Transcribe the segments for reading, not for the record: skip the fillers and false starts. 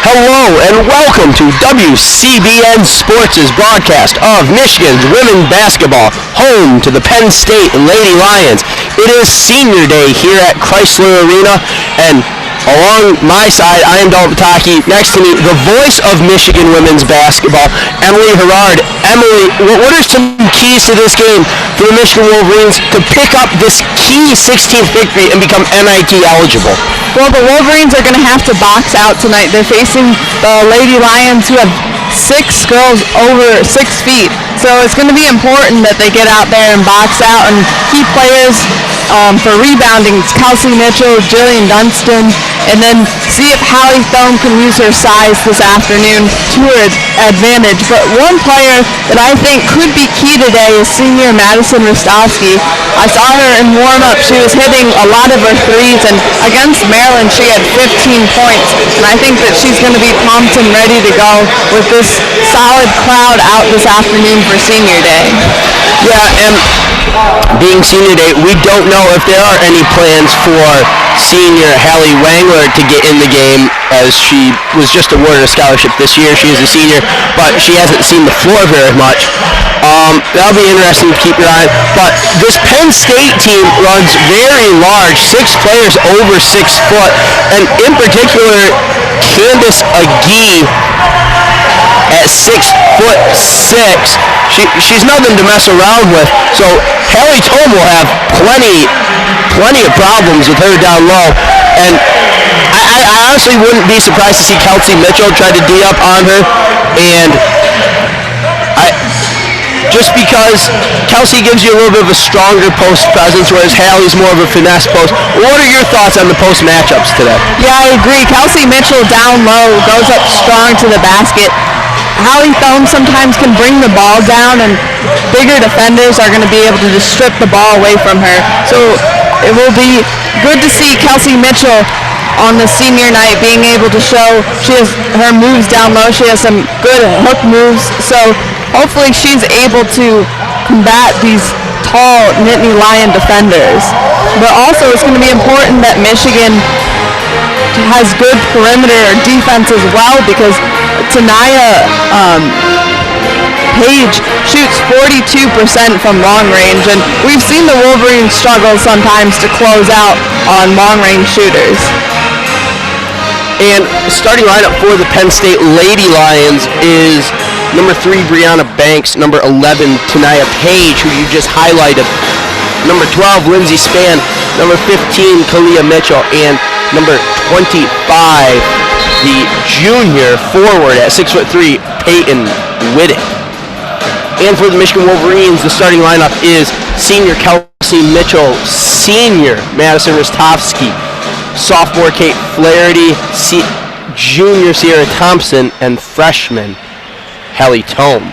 Hello and welcome to WCBN Sports' broadcast of Michigan's women's basketball, home to the Penn State Lady Lions. It is senior day here at Chrysler Arena, and along my side, I am Dalton Pataki. Next to me, the voice of Michigan women's basketball, Emily Herard. Emily, what are some keys to this game for the Michigan Wolverines to pick up this key 16th victory and become NIT eligible? Well, the Wolverines are going to have to box out tonight. They're facing the Lady Lions, who have 6 girls over 6 feet. So it's going to be important that they get out there and box out, and key players for rebounding, it's Kelsey Mitchell, Jillian Dunstan, and then see if Hallie Thome can use her size this afternoon to her advantage. But one player that I think could be key today is senior Madison Rostovsky. I saw her in warm-up. She was hitting a lot of her threes, and against Maryland she had 15 points. And I think that she's going to be pumped and ready to go with this solid crowd out this afternoon for senior day. Yeah, and being senior day, we don't know if there are any plans for senior Hallie Wangler to get in the game, as she was just awarded a scholarship this year. She is a senior, but she hasn't seen the floor very much. That'll be interesting to keep your eye on. But this Penn State team runs very large, 6 players over 6 foot, and in particular, Candace Agee at 6'6". She's nothing to mess around with. So Hallie Thome will have plenty of problems with her down low. And I honestly wouldn't be surprised to see Kelsey Mitchell try to D up on her. And just because Kelsey gives you a little bit of a stronger post presence, whereas Hallie's more of a finesse post. What are your thoughts on the post matchups today? Yeah, I agree. Kelsey Mitchell down low goes up strong to the basket. Hallie Thome sometimes can bring the ball down, and bigger defenders are going to be able to just strip the ball away from her. So it will be good to see Kelsey Mitchell on the senior night being able to show she has her moves down low. She has some good hook moves. So hopefully she's able to combat these tall Nittany Lion defenders. But also it's going to be important that Michigan has good perimeter defense as well, because Tanaya Page shoots 42% from long range, and we've seen the Wolverines struggle sometimes to close out on long range shooters. And starting lineup for the Penn State Lady Lions is number 3, Brianna Banks, number 11, Tanaya Page, who you just highlighted, number 12, Lindsey Spann, number 15, Kalia Mitchell, and number 25, the junior forward at 6'3", Peyton Whittick. And for the Michigan Wolverines, the starting lineup is senior Kelsey Mitchell, senior Madison Rostovsky, sophomore Kate Flaherty, junior Sierra Thompson, and freshman Hallie Thome.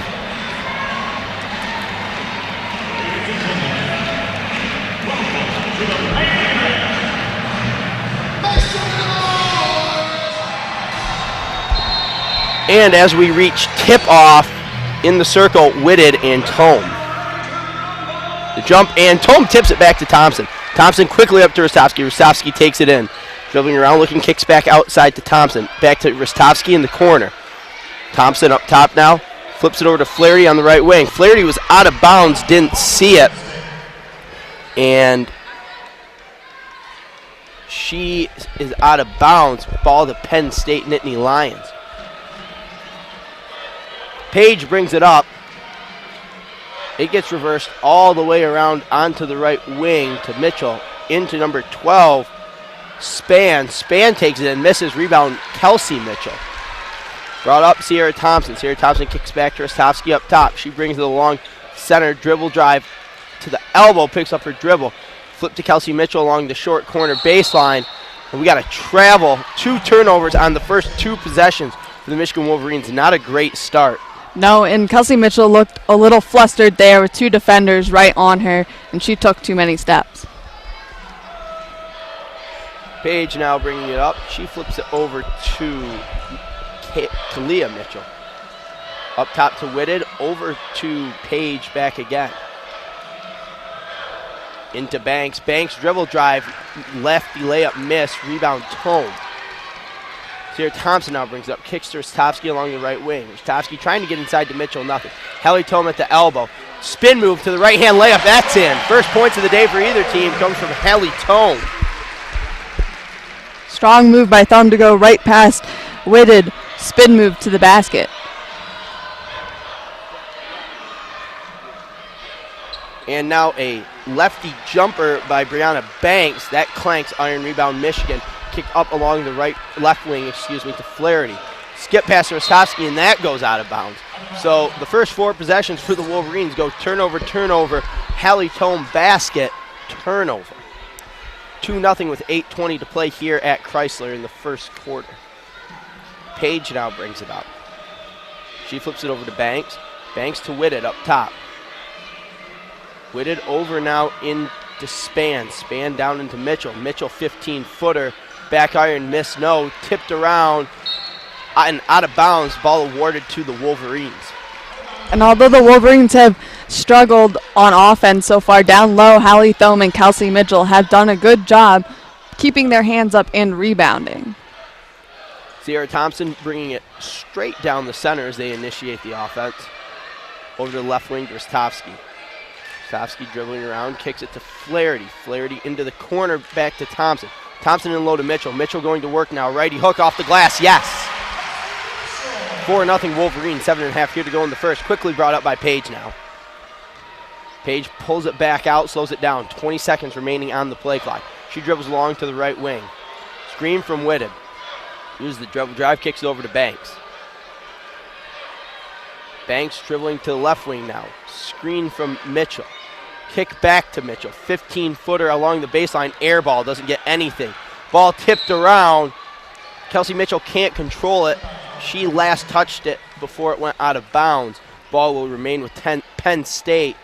And as we reach tip-off in the circle, Whitted and Thome. The jump, and Thome tips it back to Thompson. Thompson quickly up to Rostovsky. Rostovsky takes it in. Dribbling around, looking, kicks back outside to Thompson. Back to Rostovsky in the corner. Thompson up top now. Flips it over to Flaherty on the right wing. Flaherty was out of bounds, didn't see it. And she is out of bounds. Ball to Penn State Nittany Lions. Page brings it up. It gets reversed all the way around onto the right wing to Mitchell. Into number 12, Spann. Spann takes it and misses. Rebound, Kelsey Mitchell. Brought up Sierra Thompson. Sierra Thompson kicks back to Rostovsky up top. She brings it along center, dribble drive to the elbow, picks up her dribble. Flip to Kelsey Mitchell along the short corner baseline. And we got to travel. 2 turnovers on the first 2 possessions for the Michigan Wolverines. Not a great start. No, and Kelsey Mitchell looked a little flustered there with 2 defenders right on her, and she took too many steps. Page now bringing it up. She flips it over to Kalia Mitchell. Up top to Whitted, over to Page, back again. Into Banks. Banks dribble drive, lefty layup miss, rebound Thome. Sierra Thompson now brings it up, kicks to Rostovsky along the right wing. Rostovsky trying to get inside to Mitchell, nothing. Hallie Tome at the elbow. Spin move to the right-hand layup, that's in. First points of the day for either team comes from Hallie Tome. Strong move by Thumb to go right past Whitted. Spin move to the basket. And now a lefty jumper by Brianna Banks. That clanks iron rebound Michigan. Kicked up along the left wing, to Flaherty. Skip past Rostovsky, and that goes out of bounds. So the first 4 possessions for the Wolverines go turnover, Hallie Tome basket, turnover. 2-0 with 8:20 to play here at Chrysler in the first quarter. Page now brings it up. She flips it over to Banks. Banks to Whitted up top. Whitted over now into Span. Span down into Mitchell. Mitchell 15-footer. Back iron miss, no. Tipped around and out of bounds. Ball awarded to the Wolverines. And although the Wolverines have struggled on offense so far, down low, Hallie Thome and Kelsey Mitchell have done a good job keeping their hands up and rebounding. Sierra Thompson bringing it straight down the center as they initiate the offense. Over to the left wing, Rostovsky. Rostovsky dribbling around, kicks it to Flaherty. Flaherty into the corner, back to Thompson. Thompson in low to Mitchell. Mitchell going to work now. Righty hook off the glass, yes. 4-0 Wolverines, 7.5 here to go in the first. Quickly brought up by Page now. Page pulls it back out, slows it down. 20 seconds remaining on the play clock. She dribbles along to the right wing. Screen from Whitted. Uses the dribble drive, kicks it over to Banks. Banks dribbling to the left wing now. Screen from Mitchell. Kick back to Mitchell. 15-footer along the baseline. Air ball, doesn't get anything. Ball tipped around. Kelsey Mitchell can't control it. She last touched it before it went out of bounds. Ball will remain with Penn State.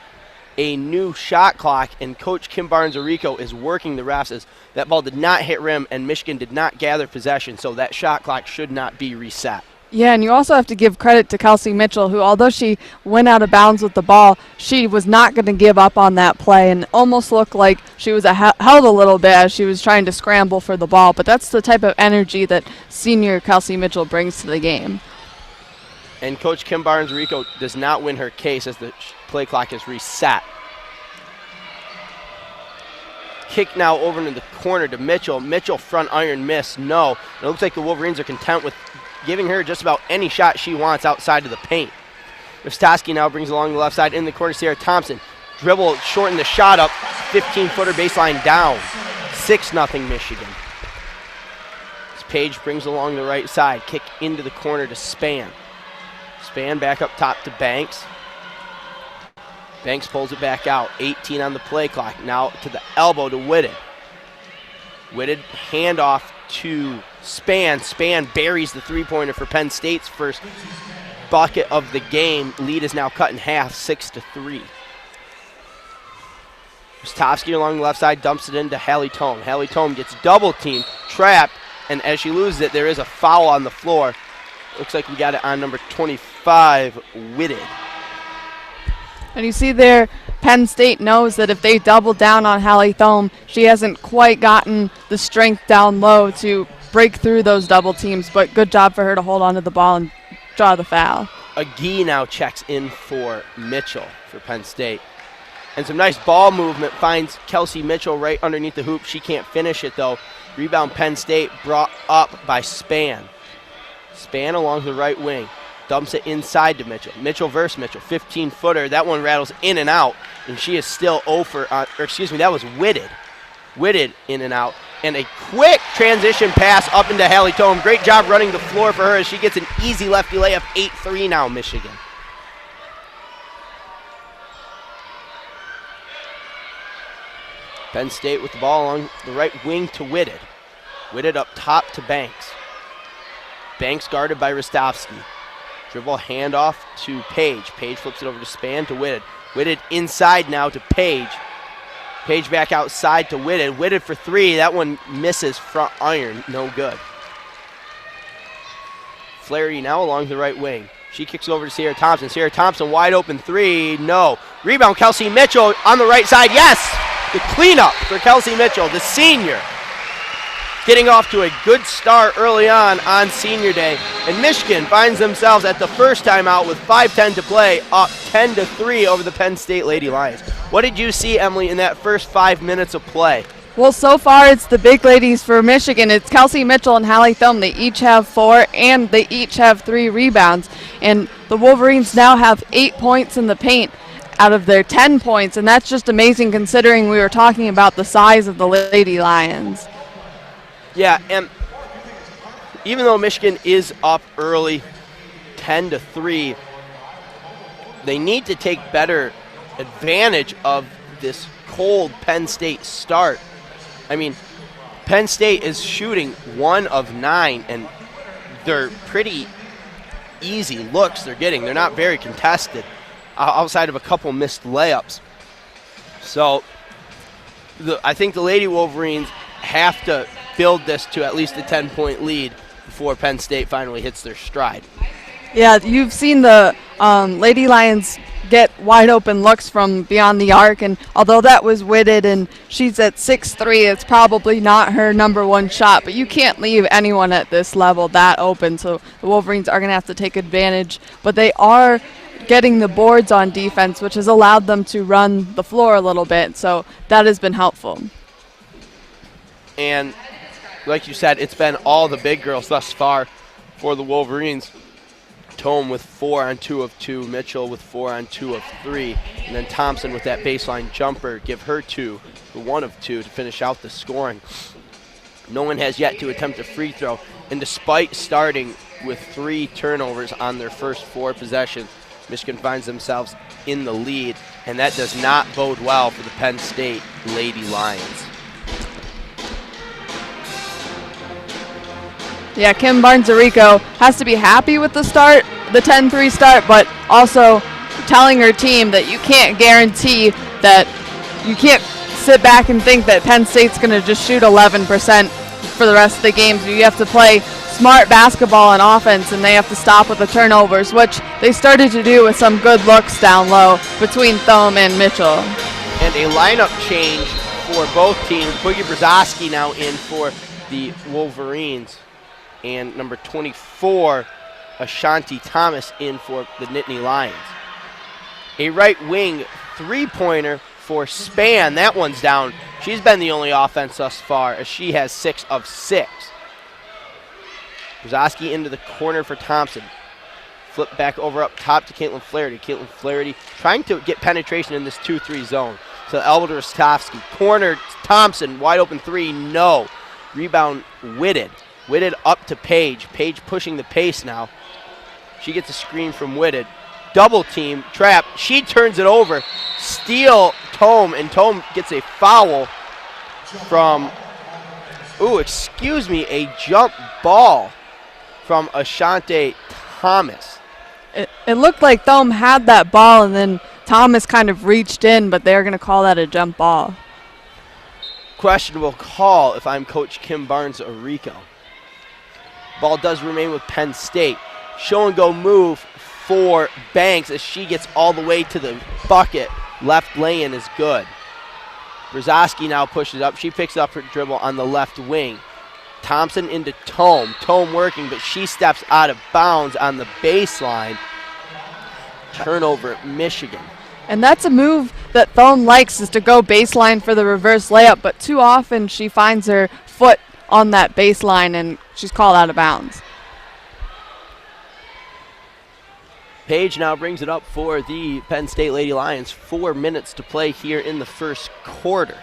A new shot clock, and Coach Kim Barnes-Arico is working the refs as that ball did not hit rim and Michigan did not gather possession, so that shot clock should not be reset. Yeah, and you also have to give credit to Kelsey Mitchell, who, although she went out of bounds with the ball, she was not going to give up on that play and almost looked like she was held a little bit as she was trying to scramble for the ball. But that's the type of energy that senior Kelsey Mitchell brings to the game. And Coach Kim Barnes-Arico does not win her case as the play clock is reset. Kick now over into the corner to Mitchell. Mitchell front iron miss, no. And it looks like the Wolverines are content with giving her just about any shot she wants outside of the paint. Rostovsky now brings along the left side in the corner. Sierra Thompson dribble, shorten the shot up, 15-footer baseline down. 6-0 Michigan. As Page brings along the right side, kick into the corner to Span. Span back up top to Banks. Banks pulls it back out. 18 on the play clock. Now to the elbow to Whitted. Whitted handoff to Span. Span buries the three-pointer for Penn State's first bucket of the game. Lead is now cut in half, 6-3. Rostovsky along the left side dumps it into Hallie Tome. Hallie Tome gets double-teamed, trapped, and as she loses it, there is a foul on the floor. Looks like we got it on number 25, Whitted. And you see there, Penn State knows that if they double down on Hallie Thome, she hasn't quite gotten the strength down low to break through those double teams, but good job for her to hold on to the ball and draw the foul. Agee now checks in for Mitchell for Penn State. And some nice ball movement finds Kelsey Mitchell right underneath the hoop. She can't finish it though. Rebound Penn State brought up by Span. Span along the right wing. Dumps it inside to Mitchell. Mitchell versus Mitchell. 15-footer. That one rattles in and out. And she is still that was Whitted. Whitted in and out. And a quick transition pass up into Hallie Tome. Great job running the floor for her as she gets an easy lefty layup. 8-3 now, Michigan. Penn State with the ball along the right wing to Whitted. Whitted up top to Banks. Banks guarded by Rostovsky. Dribble handoff to Page. Page flips it over to Span to Whitted. Whitted inside now to Page. Page back outside to Whitted. Whitted for three. That one misses front iron. No good. Flaherty now along the right wing. She kicks it over to Sierra Thompson. Sierra Thompson wide open three. No. Rebound Kelsey Mitchell on the right side. Yes! The cleanup for Kelsey Mitchell, the senior. getting off to a good start early on Senior Day. And Michigan finds themselves at the first timeout with 5:10 to play, up 10-3 over the Penn State Lady Lions. What did you see, Emily, in that first 5 minutes of play? Well, so far it's the big ladies for Michigan. It's Kelsey Mitchell and Hallie Thome. They each have 4, and they each have 3 rebounds. And the Wolverines now have 8 points in the paint out of their 10 points, and that's just amazing considering we were talking about the size of the Lady Lions. Yeah, and even though Michigan is up early, 10-3, they need to take better advantage of this cold Penn State start. I mean, Penn State is shooting 1 of 9, and they're pretty easy looks they're getting. They're not very contested outside of a couple missed layups. So I think the Lady Wolverines have to build this to at least a 10-point lead before Penn State finally hits their stride. Yeah, you've seen the Lady Lions get wide open looks from beyond the arc, and although that was Whitted and she's at 6'3", it's probably not her number 1 shot, but you can't leave anyone at this level that open, so the Wolverines are going to have to take advantage, but they are getting the boards on defense, which has allowed them to run the floor a little bit, so that has been helpful. And like you said, it's been all the big girls thus far for the Wolverines. Thome with 4 on 2 of 2, Mitchell with 4 on 2 of 3, and then Thompson with that baseline jumper, give her 2 for 1 of 2 to finish out the scoring. No one has yet to attempt a free throw, and despite starting with 3 turnovers on their first 4 possessions, Michigan finds themselves in the lead, and that does not bode well for the Penn State Lady Lions. Yeah, Kim Barnes-Arico has to be happy with the start, the 10-3 start, but also telling her team that you can't guarantee that you can't sit back and think that Penn State's going to just shoot 11% for the rest of the game. So you have to play smart basketball and offense, and they have to stop with the turnovers, which they started to do with some good looks down low between Thome and Mitchell. And a lineup change for both teams. Boogie Brzezowski now in for the Wolverines. And number 24, Ashanti Thomas, in for the Nittany Lions. A right wing 3-pointer for Span. That one's down. She's been the only offense thus far, as she has 6 of 6. Brzezowski into the corner for Thompson. Flip back over up top to Caitlin Flaherty. Caitlin Flaherty trying to get penetration in this 2-3 zone. So Elba Rostovsky. Corner, Thompson, wide open 3, no. Rebound, Whitted. Whitted up to Page. Page pushing the pace now. She gets a screen from Whitted. Double team, trap. She turns it over. Steal Thome, and Thome gets a foul from, a jump ball from Ashanti Thomas. It looked like Thome had that ball, and then Thomas kind of reached in, but they're going to call that a jump ball. Questionable call if I'm Coach Kim Barnes-Arico. Ball does remain with Penn State. Show and go move for Banks as she gets all the way to the bucket. Left lay-in is good. Brzezowski now pushes up. She picks up her dribble on the left wing. Thompson into Thome. Thome working, but she steps out of bounds on the baseline. Turnover, Michigan. And that's a move that Thome likes, is to go baseline for the reverse layup, but too often she finds her foot on that baseline and she's called out of bounds. Page now brings it up for the Penn State Lady Lions. 4 minutes to play here in the first quarter.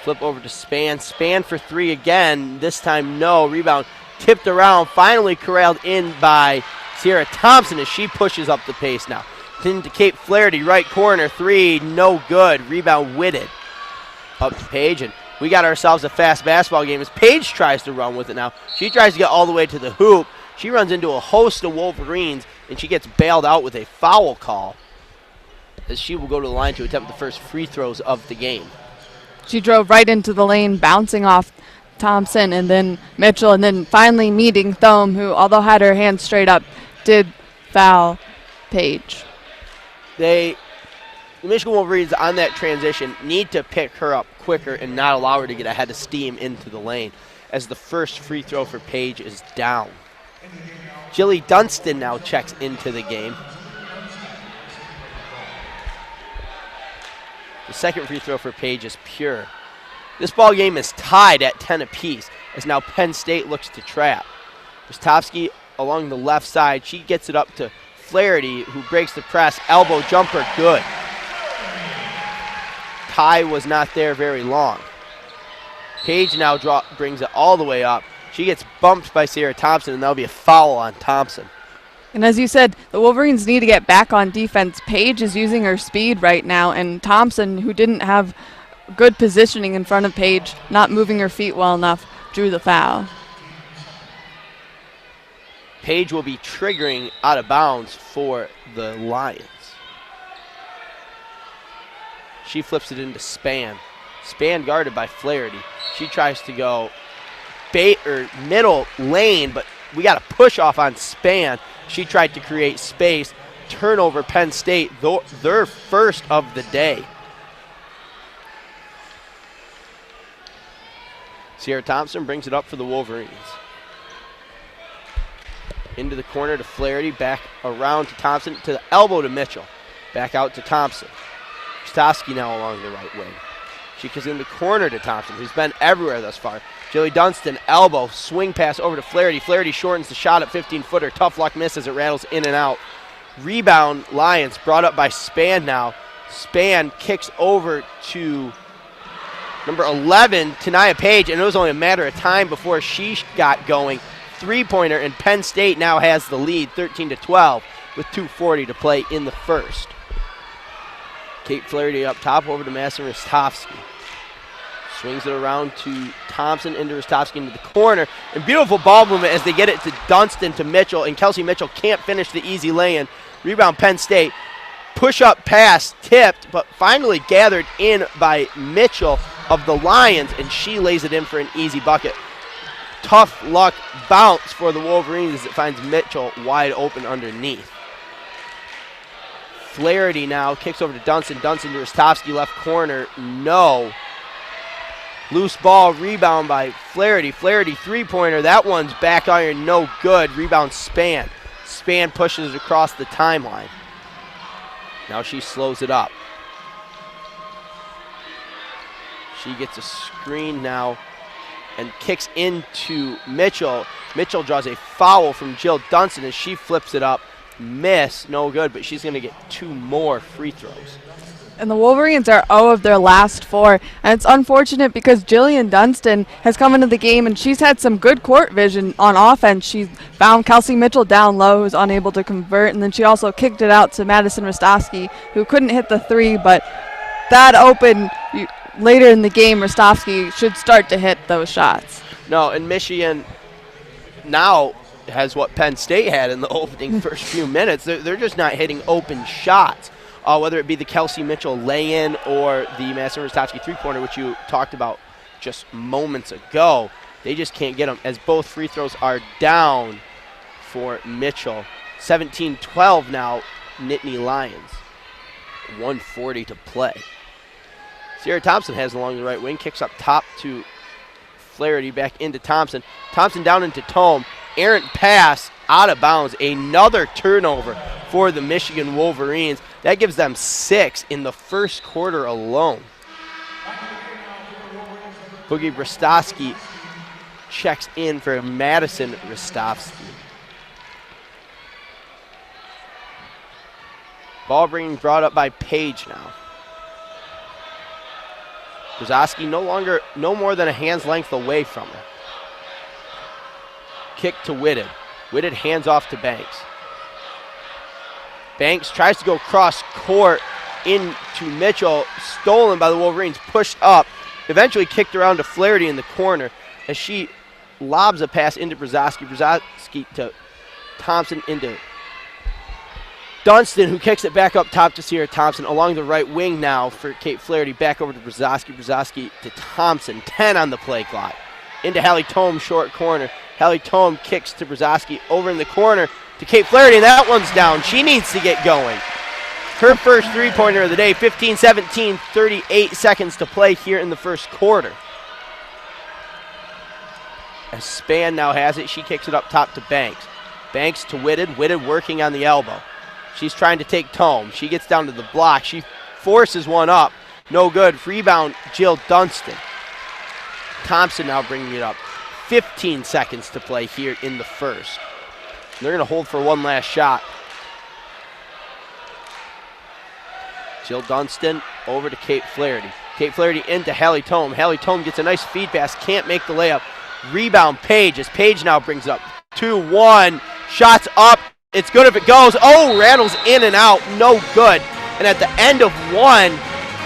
Flip over to Span. Span for 3 again. This time no. Rebound tipped around. Finally corralled in by Sierra Thompson as she pushes up the pace now. Into Kate Flaherty, right corner. 3, no good. Rebound Whitted. Up to Page, and we got ourselves a fast basketball game as Page tries to run with it now. She tries to get all the way to the hoop. She runs into a host of Wolverines, and she gets bailed out with a foul call as she will go to the line to attempt the first free throws of the game. She drove right into the lane, bouncing off Thompson and then Mitchell, and then finally meeting Thome, who, although had her hands straight up, did foul Page. The Michigan Wolverines on that transition need to pick her up quicker and not allow her to get ahead of steam into the lane, as the first free throw for Paige is down. Jilly Dunstan now checks into the game. The second free throw for Paige is pure. This ball game is tied at 10 apiece, as now Penn State looks to trap. Rostovsky along the left side. She gets it up to Flaherty, who breaks the press. Elbow jumper, good. Ty was not there very long. Paige now brings it all the way up. She gets bumped by Sierra Thompson, and that'll be a foul on Thompson. And as you said, the Wolverines need to get back on defense. Paige is using her speed right now, and Thompson, who didn't have good positioning in front of Paige, not moving her feet well enough, drew the foul. Paige will be triggering out of bounds for the Lions. She flips it into Spann. Spann guarded by Flaherty. She tries to go middle lane, but we got a push off on Spann. She tried to create space. Turnover, Penn State, their first of the day. Sierra Thompson brings it up for the Wolverines. Into the corner to Flaherty, back around to Thompson, to the elbow to Mitchell. Back out to Thompson. Rostovsky now along the right wing. She goes in the corner to Thompson, who's been everywhere thus far. Jilly Dunstan, elbow, swing pass over to Flaherty. Flaherty shortens the shot at 15-footer. Tough luck miss as it rattles in and out. Rebound, Lions, brought up by Spann now. Spann kicks over to number 11, Tania Paige, and it was only a matter of time before she got going. Three-pointer, and Penn State now has the lead, 13-12, with 2:40 to play in the first. Kate Flaherty up top over to Madison Rostovsky. Swings it around to Thompson, into Rostovsky, into the corner. And beautiful ball movement as they get it to Dunstan, to Mitchell, and Kelsey Mitchell can't finish the easy lay-in. Rebound Penn State. Push-up pass tipped, but finally gathered in by Mitchell of the Lions, and she lays it in for an easy bucket. Tough luck bounce for the Wolverines as it finds Mitchell wide open underneath. Flaherty now kicks over to Dunstan. Dunstan to Rostovsky, left corner, no. Loose ball, rebound by Flaherty. Flaherty three-pointer, that one's back iron, no good. Rebound Spann. Spann pushes it across the timeline. Now she slows it up. She gets a screen now and kicks into Mitchell. Mitchell draws a foul from Jill Dunstan as she flips it up. Miss, no good, but she's going to get two more free throws. And the Wolverines are 0 of their last 4. And it's unfortunate because Jillian Dunstan has come into the game and she's had some good court vision on offense. She found Kelsey Mitchell down low, who's unable to convert. And then she also kicked it out to Madison Rostovsky, who couldn't hit the three. But that open later in the game, Rostovsky should start to hit those shots. No, and Michigan now has what Penn State had in the opening first few minutes. They're just not hitting open shots. Whether it be the Kelsey Mitchell lay-in or the Madison Rostovsky three-pointer, which you talked about just moments ago, they just can't get them as both free throws are down for Mitchell. 17-12 now, Nittany Lions. 1:40 to play. Sierra Thompson has along the right wing, kicks up top to Flaherty, back into Thompson. Thompson down into Tome. Errant pass out of bounds. Another turnover for the Michigan Wolverines. That gives them 6 in the first quarter alone. Boogie Rostovsky checks in for Madison Rostovsky. Ball being brought up by Paige now. Rostovsky no more than a hand's length away from her. Kick to Whitted. Whitted hands off to Banks. Banks tries to go cross court into Mitchell. Stolen by the Wolverines. Pushed up. Eventually kicked around to Flaherty in the corner as she lobs a pass into Brzezowski. Brzezowski to Thompson, into Dunstan, who kicks it back up top to Sierra Thompson along the right wing now for Kate Flaherty. Back over to Brzezowski. Brzezowski to Thompson. 10 on the play clock. Into Hallie Tome, short corner. Hallie Tome kicks to Brzezowski over in the corner to Kate Flaherty, and that one's down. She needs to get going. her first three-pointer of the day, 15-17, 38 seconds to play here in the first quarter. As Spann now has it, she kicks it up top to Banks. Banks to Whitted, Whitted working on the elbow. She's trying to take Tome. She gets down to the block. She forces one up. No good. Rebound, Jill Dunstan. Thompson now bringing it up. 15 seconds to play here in the first. They're going to hold for one last shot. Jill Dunstan over to Kate Flaherty. Kate Flaherty into Hallie Tome. Hallie Tome gets a nice feed pass. Can't make the layup. Rebound Page as Page now brings up 2-1. Shots up. It's good if it goes. Oh, rattles in and out. No good. And at the end of one,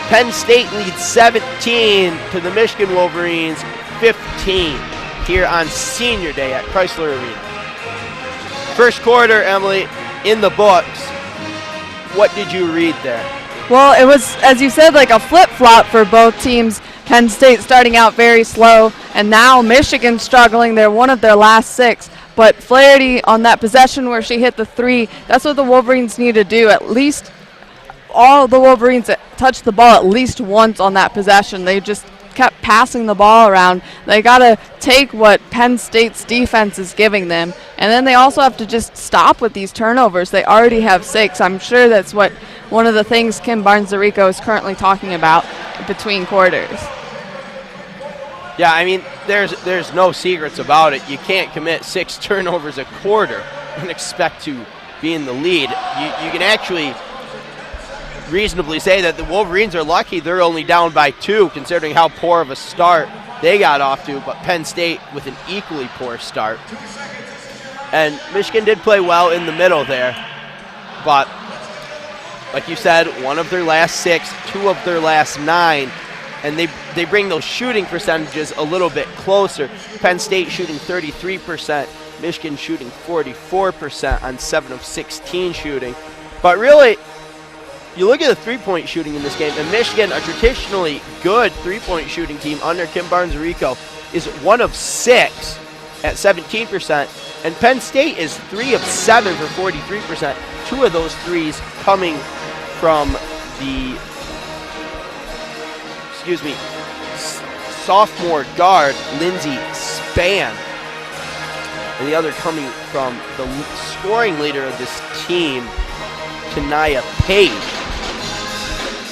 Penn State leads 17 to the Michigan Wolverines 15 here on Senior Day at Chrysler Arena. First quarter, Emily, in the books. What did you read there? Well, it was, as you said, like a flip-flop for both teams. Penn State starting out very slow, and now Michigan struggling. They're one of their last 6. But Flaherty on that possession where she hit the 3, that's what the Wolverines need to do. At least all the Wolverines touched the ball at least once on that possession. They just kept passing the ball around. They got to take what Penn State's defense is giving them, and then they also have to just stop with these turnovers. They already have 6. I'm sure that's what one of the things Kim Barnes-Zarico is currently talking about between quarters. Yeah, I mean, there's no secrets about it. You can't commit 6 turnovers a quarter and expect to be in the lead. You can actually reasonably say that the Wolverines are lucky they're only down by 2, considering how poor of a start they got off to, but Penn State with an equally poor start. And Michigan did play well in the middle there, but like you said, one of their last 6, 2 of their last 9, and they bring those shooting percentages a little bit closer. Penn State shooting 33%, Michigan shooting 44% on 7 of 16 shooting. But really, you look at the three-point shooting in this game, and Michigan, a traditionally good three-point shooting team under Kim Barnes-Zarico, is 1 of 6 at 17%, and Penn State is 3 of 7 for 43%. 2 of those threes coming from the sophomore guard, Lindsey Spann, and the other coming from the scoring leader of this team, Kanaya Page.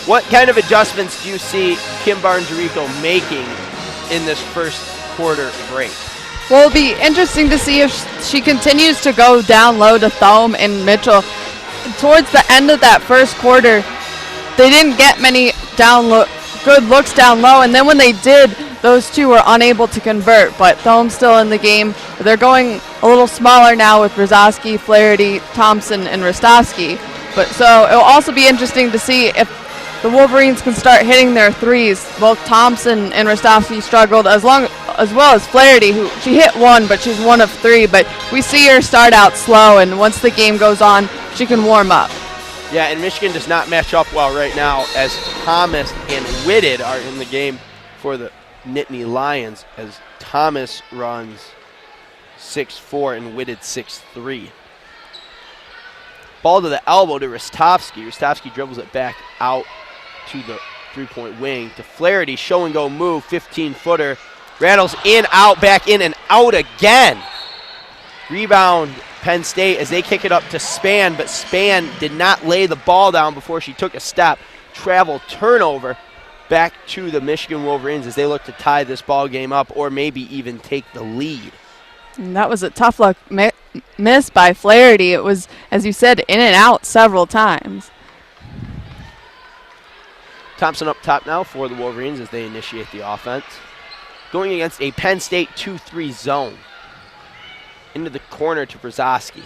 What kind of adjustments do you see Kim Barnes-Zarico making in this first quarter break? Well, it'll be interesting to see if she continues to go down low to Thome and Mitchell. Towards the end of that first quarter, they didn't get many good looks down low, and then when they did, those two were unable to convert, but Thome's still in the game. They're going a little smaller now with Brzezowski, Flaherty, Thompson, and Rostovsky. But so it'll also be interesting to see if the Wolverines can start hitting their threes. Both Thompson and Rostovsky struggled, as well as Flaherty, who she hit 1, but she's 1 of 3. But we see her start out slow, and once the game goes on, she can warm up. Yeah, and Michigan does not match up well right now, as Thomas and Whitted are in the game for the Nittany Lions, as Thomas runs 6'4" and Whitted 6'3". Ball to the elbow to Rostovsky. Rostovsky dribbles it back out to the three-point wing to Flaherty. Show and go move, 15-footer. Rattles in, out, back in, and out again. Rebound Penn State as they kick it up to Spann, but Spann did not lay the ball down before she took a step. Travel turnover back to the Michigan Wolverines as they look to tie this ball game up or maybe even take the lead. And that was a tough luck miss by Flaherty. It was, as you said, in and out several times. Thompson up top now for the Wolverines as they initiate the offense. Going against a Penn State 2-3 zone. Into the corner to Brzezowski.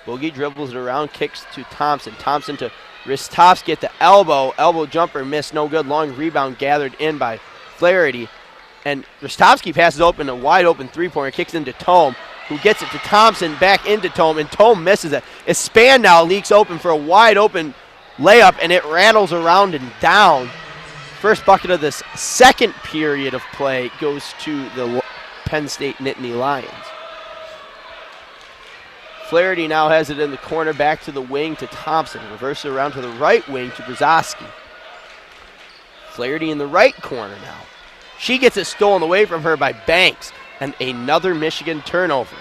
Boogie dribbles it around, kicks to Thompson. Thompson to Rostovsky at the elbow. Elbow jumper missed, no good. Long rebound gathered in by Flaherty. And Rostovsky passes open a wide open three-pointer, kicks into Tome, who gets it to Thompson, back into Tome, and Tome misses it. As Spann now leaks open for a wide open layup, and it rattles around and down. First bucket of this second period of play goes to the Penn State Nittany Lions. Flaherty now has it in the corner, back to the wing to Thompson. Reverse it around to the right wing to Brzezowski. Flaherty in the right corner now. She gets it stolen away from her by Banks, and another Michigan turnover.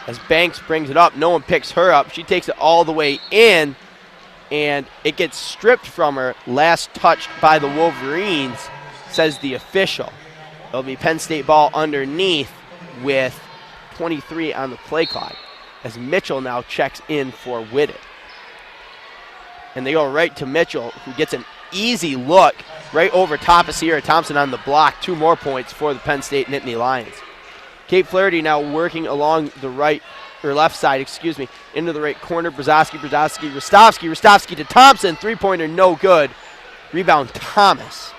As Banks brings it up, no one picks her up. She takes it all the way in, and it gets stripped from her. Last touched by the Wolverines, says the official. It'll be Penn State ball underneath with 23 on the play clock, as Mitchell now checks in for Whitted. And they go right to Mitchell, who gets an easy look right over top of Sierra Thompson on the block. 2 more points for the Penn State Nittany Lions. Kate Flaherty now working along the right, or left side, into the right corner. Brzezowski, Rostovsky to Thompson. 3-pointer, no good. Rebound, Thomas.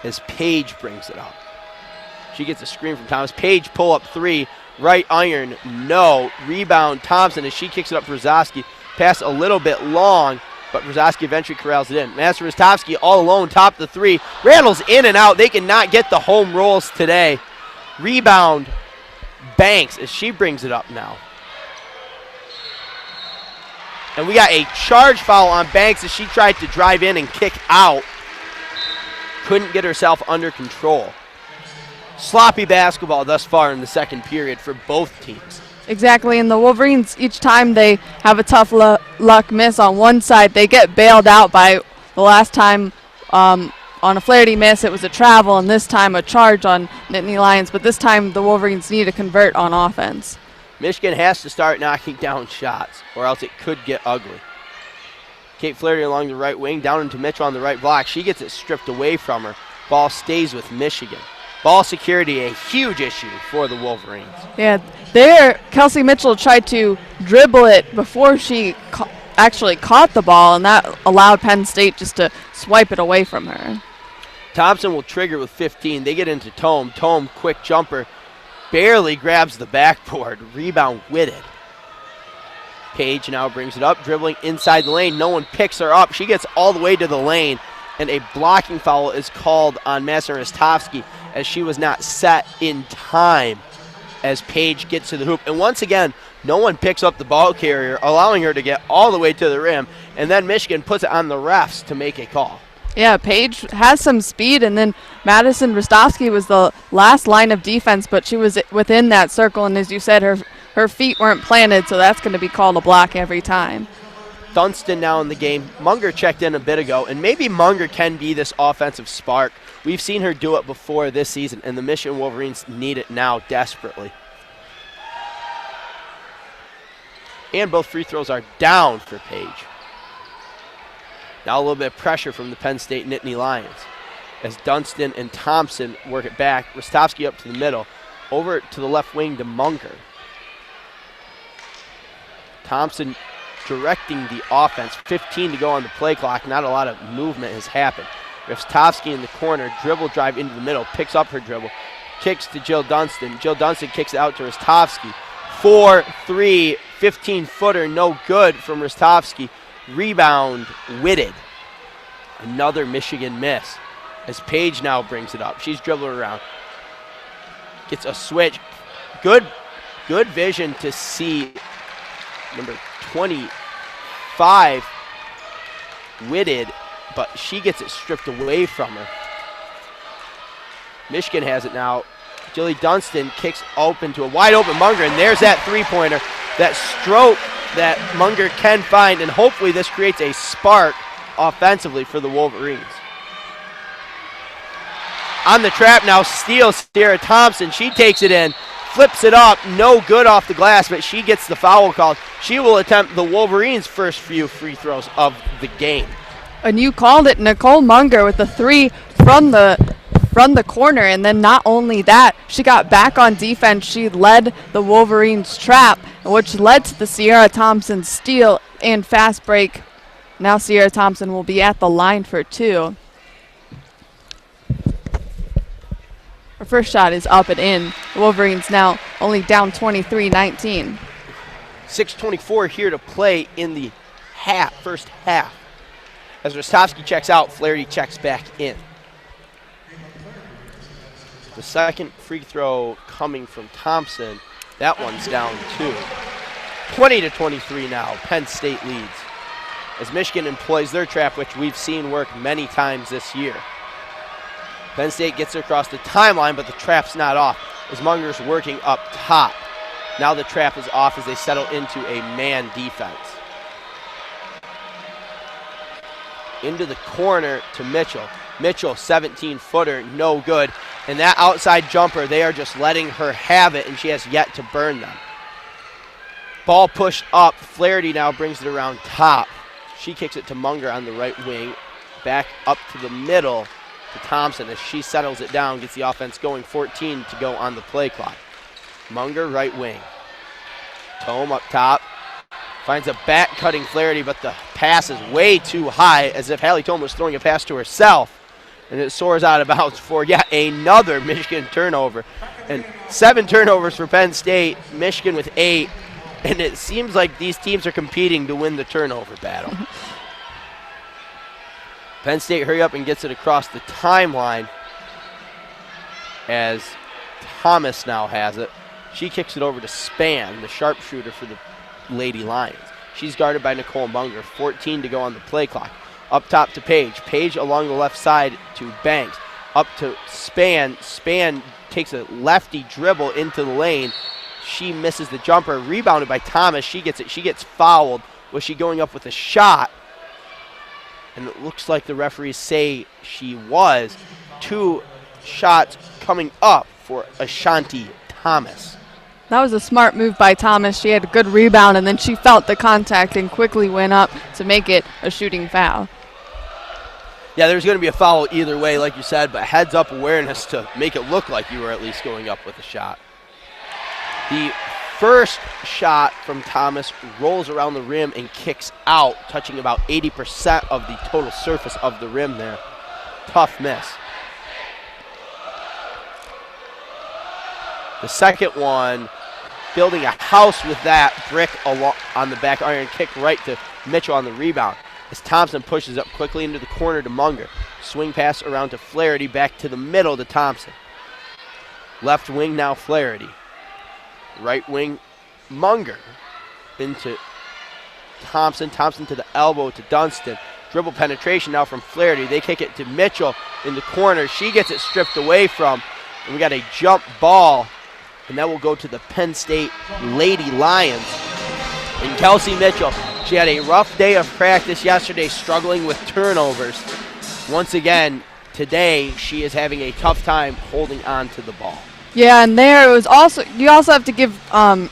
As Page brings it up. She gets a screen from Thomas. Page pull up 3, right iron, no. Rebound, Thompson, as she kicks it up for Brzezowski. Pass a little bit long, but Brzezowski eventually corrals it in. Master Rostovsky all alone, top the 3. Randall's in and out. They cannot get the home rolls today. Rebound, Banks, as she brings it up now. And we got a charge foul on Banks as she tried to drive in and kick out. Couldn't get herself under control. Sloppy basketball thus far in the second period for both teams. Exactly, and the Wolverines, each time they have a tough luck miss on one side, they get bailed out by the last time on a Flaherty miss, it was a travel, and this time a charge on Nittany Lions, but this time the Wolverines need to convert on offense. Michigan has to start knocking down shots, or else it could get ugly. Kate Flaherty along the right wing, down into Mitchell on the right block. She gets it stripped away from her. Ball stays with Michigan. Ball security, a huge issue for the Wolverines. Yeah, there, Kelsey Mitchell tried to dribble it before she actually caught the ball, and that allowed Penn State just to swipe it away from her. Thompson will trigger with 15. They get into Tome. Tome, quick jumper, barely grabs the backboard. Rebound, Whitted. Page now brings it up, dribbling inside the lane. No one picks her up. She gets all the way to the lane, and a blocking foul is called on Master Rostovsky as she was not set in time as Page gets to the hoop. And once again, no one picks up the ball carrier, allowing her to get all the way to the rim, and then Michigan puts it on the refs to make a call. Yeah, Page has some speed, and then Madison Rostovsky was the last line of defense, but she was within that circle, and as you said, her feet weren't planted, so that's going to be called a block every time. Dunston now in the game. Munger checked in a bit ago, and maybe Munger can be this offensive spark. We've seen her do it before this season, and the Michigan Wolverines need it now desperately. And both free throws are down for Page. Now a little bit of pressure from the Penn State Nittany Lions as Dunston and Thompson work it back. Rostovsky up to the middle. Over to the left wing to Munger. Thompson directing the offense. 15 to go on the play clock. Not a lot of movement has happened. Rostovsky in the corner. Dribble drive into the middle. Picks up her dribble. Kicks to Jill Dunston. Jill Dunston kicks it out to Rostovsky. 4-3. 15-footer. No good from Rostovsky. Rebound, Whitted. Another Michigan miss as Page now brings it up. She's dribbling around. Gets a switch. Good vision to see number 25, Whitted, but she gets it stripped away from her. Michigan has it now. Jilly Dunston kicks open to a wide open Munger, and there's that three-pointer. That stroke that Munger can find, and hopefully this creates a spark offensively for the Wolverines. On the trap now, steals Sierra Thompson. She takes it in, flips it up, no good off the glass, but she gets the foul called. She will attempt the Wolverines' first few free throws of the game. And you called it, Nicole Munger with the three from the corner, and then not only that, she got back on defense. She led the Wolverines' trap, which led to the Sierra Thompson steal and fast break. Now Sierra Thompson will be at the line for two. Her first shot is up and in. The Wolverines now only down 23-19. 6:24 here to play in the first half. As Rostovsky checks out, Flaherty checks back in. The second free throw coming from Thompson That one's down 2. 20-23 now. Penn State leads as Michigan employs their trap, which we've seen work many times this year. Penn State gets across the timeline, but the trap's not off as Munger's working up top. Now the trap is off as they settle into a man defense. Into the corner to Mitchell. Mitchell, 17-footer, no good. And that outside jumper, they are just letting her have it, and she has yet to burn them. Ball pushed up. Flaherty now brings it around top. She kicks it to Munger on the right wing. Back up to the middle to Thompson as she settles it down, gets the offense going. 14 to go on the play clock. Munger, right wing. Tome up top. Finds a back-cutting Flaherty, but the pass is way too high, as if Hallie Tome was throwing a pass to herself. And it soars out of bounds for yet another Michigan turnover. And 7 turnovers for Penn State, Michigan with 8. And it seems like these teams are competing to win the turnover battle. Penn State hurry up and gets it across the timeline as Thomas now has it. She kicks it over to Spann, the sharpshooter for the Lady Lions. She's guarded by Nicole Munger. 14 to go on the play clock. Up top to Page. Page along the left side to Banks. Up to Spann. Spann takes a lefty dribble into the lane. She misses the jumper. Rebounded by Thomas. She gets it. She gets fouled. Was she going up with a shot? And it looks like the referees say she was. 2 shots coming up for Ashanti Thomas. That was a smart move by Thomas. She had a good rebound, and then she felt the contact and quickly went up to make it a shooting foul. Yeah, there's going to be a foul either way, like you said, but heads-up awareness to make it look like you were at least going up with a shot. The first shot from Thomas rolls around the rim and kicks out, touching about 80% of the total surface of the rim there. Tough miss. The second one, building a house with that brick on the back iron, kick right to Mitchell on the rebound. As Thompson pushes up quickly into the corner to Munger. Swing pass around to Flaherty, back to the middle to Thompson. Left wing now Flaherty. Right wing Munger into Thompson. Thompson to the elbow to Dunston. Dribble penetration now from Flaherty. They kick it to Mitchell in the corner. She gets it stripped away from. And we got a jump ball. And that will go to the Penn State Lady Lions. And Kelsey Mitchell, she had a rough day of practice yesterday, struggling with turnovers. Once again, today she is having a tough time holding on to the ball. Yeah, and there it was also, you also have to give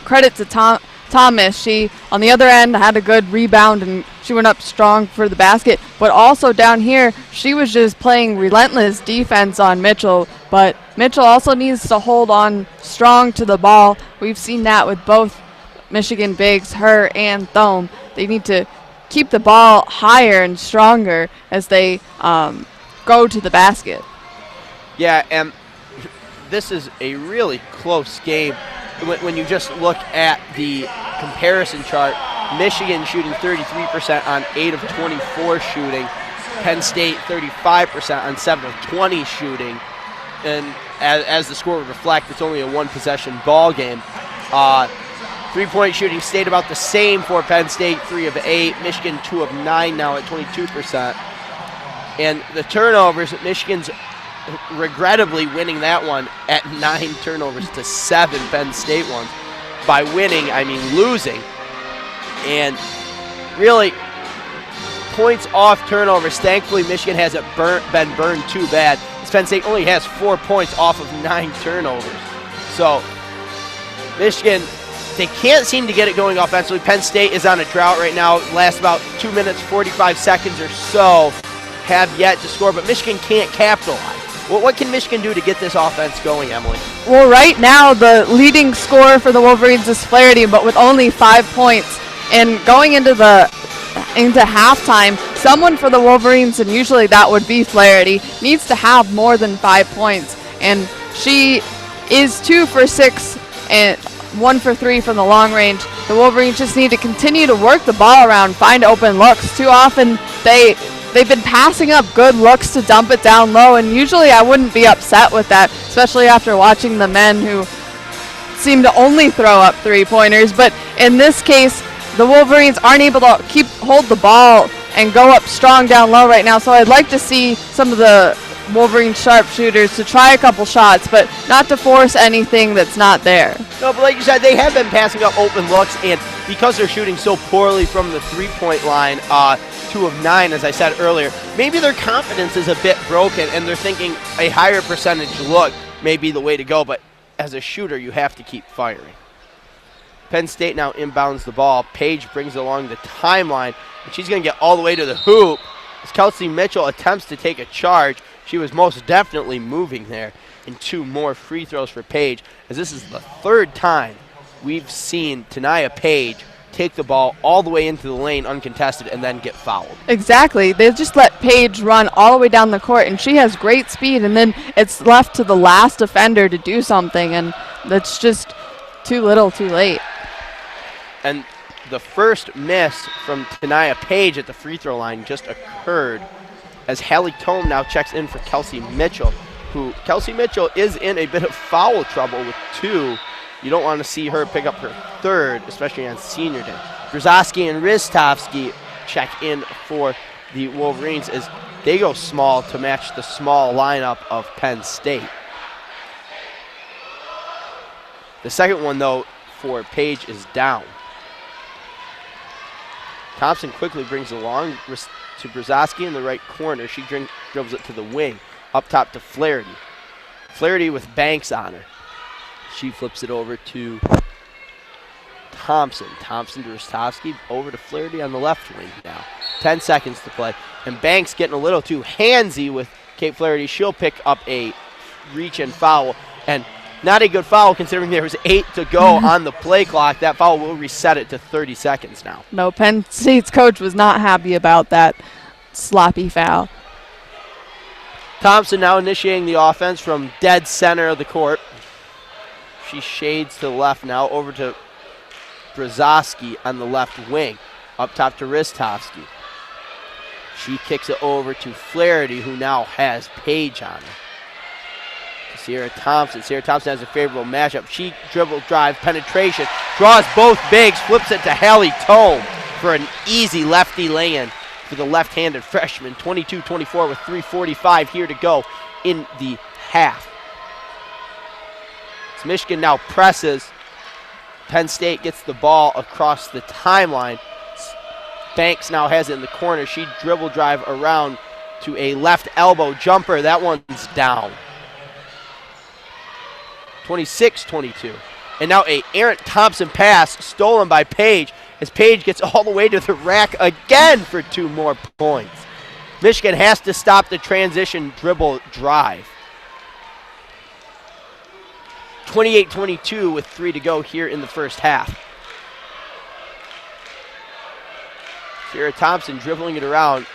credit to Thomas. She, on the other end, had a good rebound and she went up strong for the basket. But also down here, she was just playing relentless defense on Mitchell. But Mitchell also needs to hold on strong to the ball. We've seen that with both Michigan bigs, her and Thome. They need to keep the ball higher and stronger as they go to the basket. Yeah, and this is a really close game. When you just look at the comparison chart, Michigan shooting 33% on 8 of 24 shooting. Penn State 35% on 7 of 20 shooting. And as the score would reflect, it's only a one-possession ball game. Three-point shooting stayed about the same for Penn State, 3 of 8. Michigan 2 of 9 now at 22%. And the turnovers, Michigan's regrettably winning that one at 9 turnovers to 7 Penn State ones. By winning, I mean losing. And really, points off turnovers. Thankfully, Michigan hasn't been burned too bad. Penn State only has 4 points off of 9 turnovers. So, Michigan, they can't seem to get it going offensively. Penn State is on a drought right now. Lasts about 2 minutes, 45 seconds or so. Have yet to score, but Michigan can't capitalize. What can Michigan do to get this offense going, Emily? Well, right now, the leading scorer for the Wolverines is Flaherty, but with only 5 points. And going into halftime, someone for the Wolverines, and usually that would be Flaherty, needs to have more than 5 points. And she is 2 for 6 and 1 for 3 from the long range. The Wolverines just need to continue to work the ball around, find open looks. Too often they've been passing up good looks to dump it down low, and usually I wouldn't be upset with that, especially after watching the men who seem to only throw up three-pointers, but in this case, the Wolverines aren't able to hold the ball and go up strong down low right now, so I'd like to see some of the Wolverine sharpshooters to try a couple shots, but not to force anything that's not there. No, but like you said, they have been passing up open looks, and because they're shooting so poorly from the three-point line, 2 of 9, as I said earlier, maybe their confidence is a bit broken, and they're thinking a higher percentage look may be the way to go, but as a shooter, you have to keep firing. Penn State now inbounds the ball. Page brings it along the timeline, and she's going to get all the way to the hoop. As Kelsey Mitchell attempts to take a charge, she was most definitely moving there. And 2 more free throws for Page, as this is the 3rd time we've seen Tania Page take the ball all the way into the lane uncontested and then get fouled. Exactly. They just let Paige run all the way down the court, and she has great speed, and then it's left to the last defender to do something, and that's just too little too late. And the first miss from Tania Page at the free throw line just occurred as Hallie Tome now checks in for Kelsey Mitchell, who Kelsey Mitchell is in a bit of foul trouble with 2. You don't want to see her pick up her 3rd, especially on senior day. Brzezowski and Ristovsky check in for the Wolverines as they go small to match the small lineup of Penn State. The second one, though, for Page is down. Thompson quickly brings it along to Brzezowski in the right corner. She dribbles it to the wing, up top to Flaherty. Flaherty with Banks on her. She flips it over to Thompson. Thompson to Ristovsky, over to Flaherty on the left wing now. 10 seconds to play. And Banks getting a little too handsy with Kate Flaherty. She'll pick up a reach and foul. And not a good foul considering there was 8 to go on the play clock. That foul will reset it to 30 seconds now. No, Penn State's coach was not happy about that sloppy foul. Thompson now initiating the offense from dead center of the court. She shades to the left now, over to Brzezowski on the left wing. Up top to Ristovsky. She kicks it over to Flaherty, who now has Page on her. Sierra Thompson. Sierra Thompson has a favorable matchup. She dribble, drive, penetration, draws both bigs, flips it to Hallie Tome for an easy lefty lay-in for the left-handed freshman. 22-24 with 3:45 here to go in the half. As Michigan now presses, Penn State gets the ball across the timeline. Banks now has it in the corner. She dribble drive around to a left elbow jumper. That one's down. 26-22. And now a errant Thompson pass stolen by Page as Page gets all the way to the rack again for 2 more points. Michigan has to stop the transition dribble drive. 28-22 with 3 to go here in the first half. Sierra Thompson dribbling it around.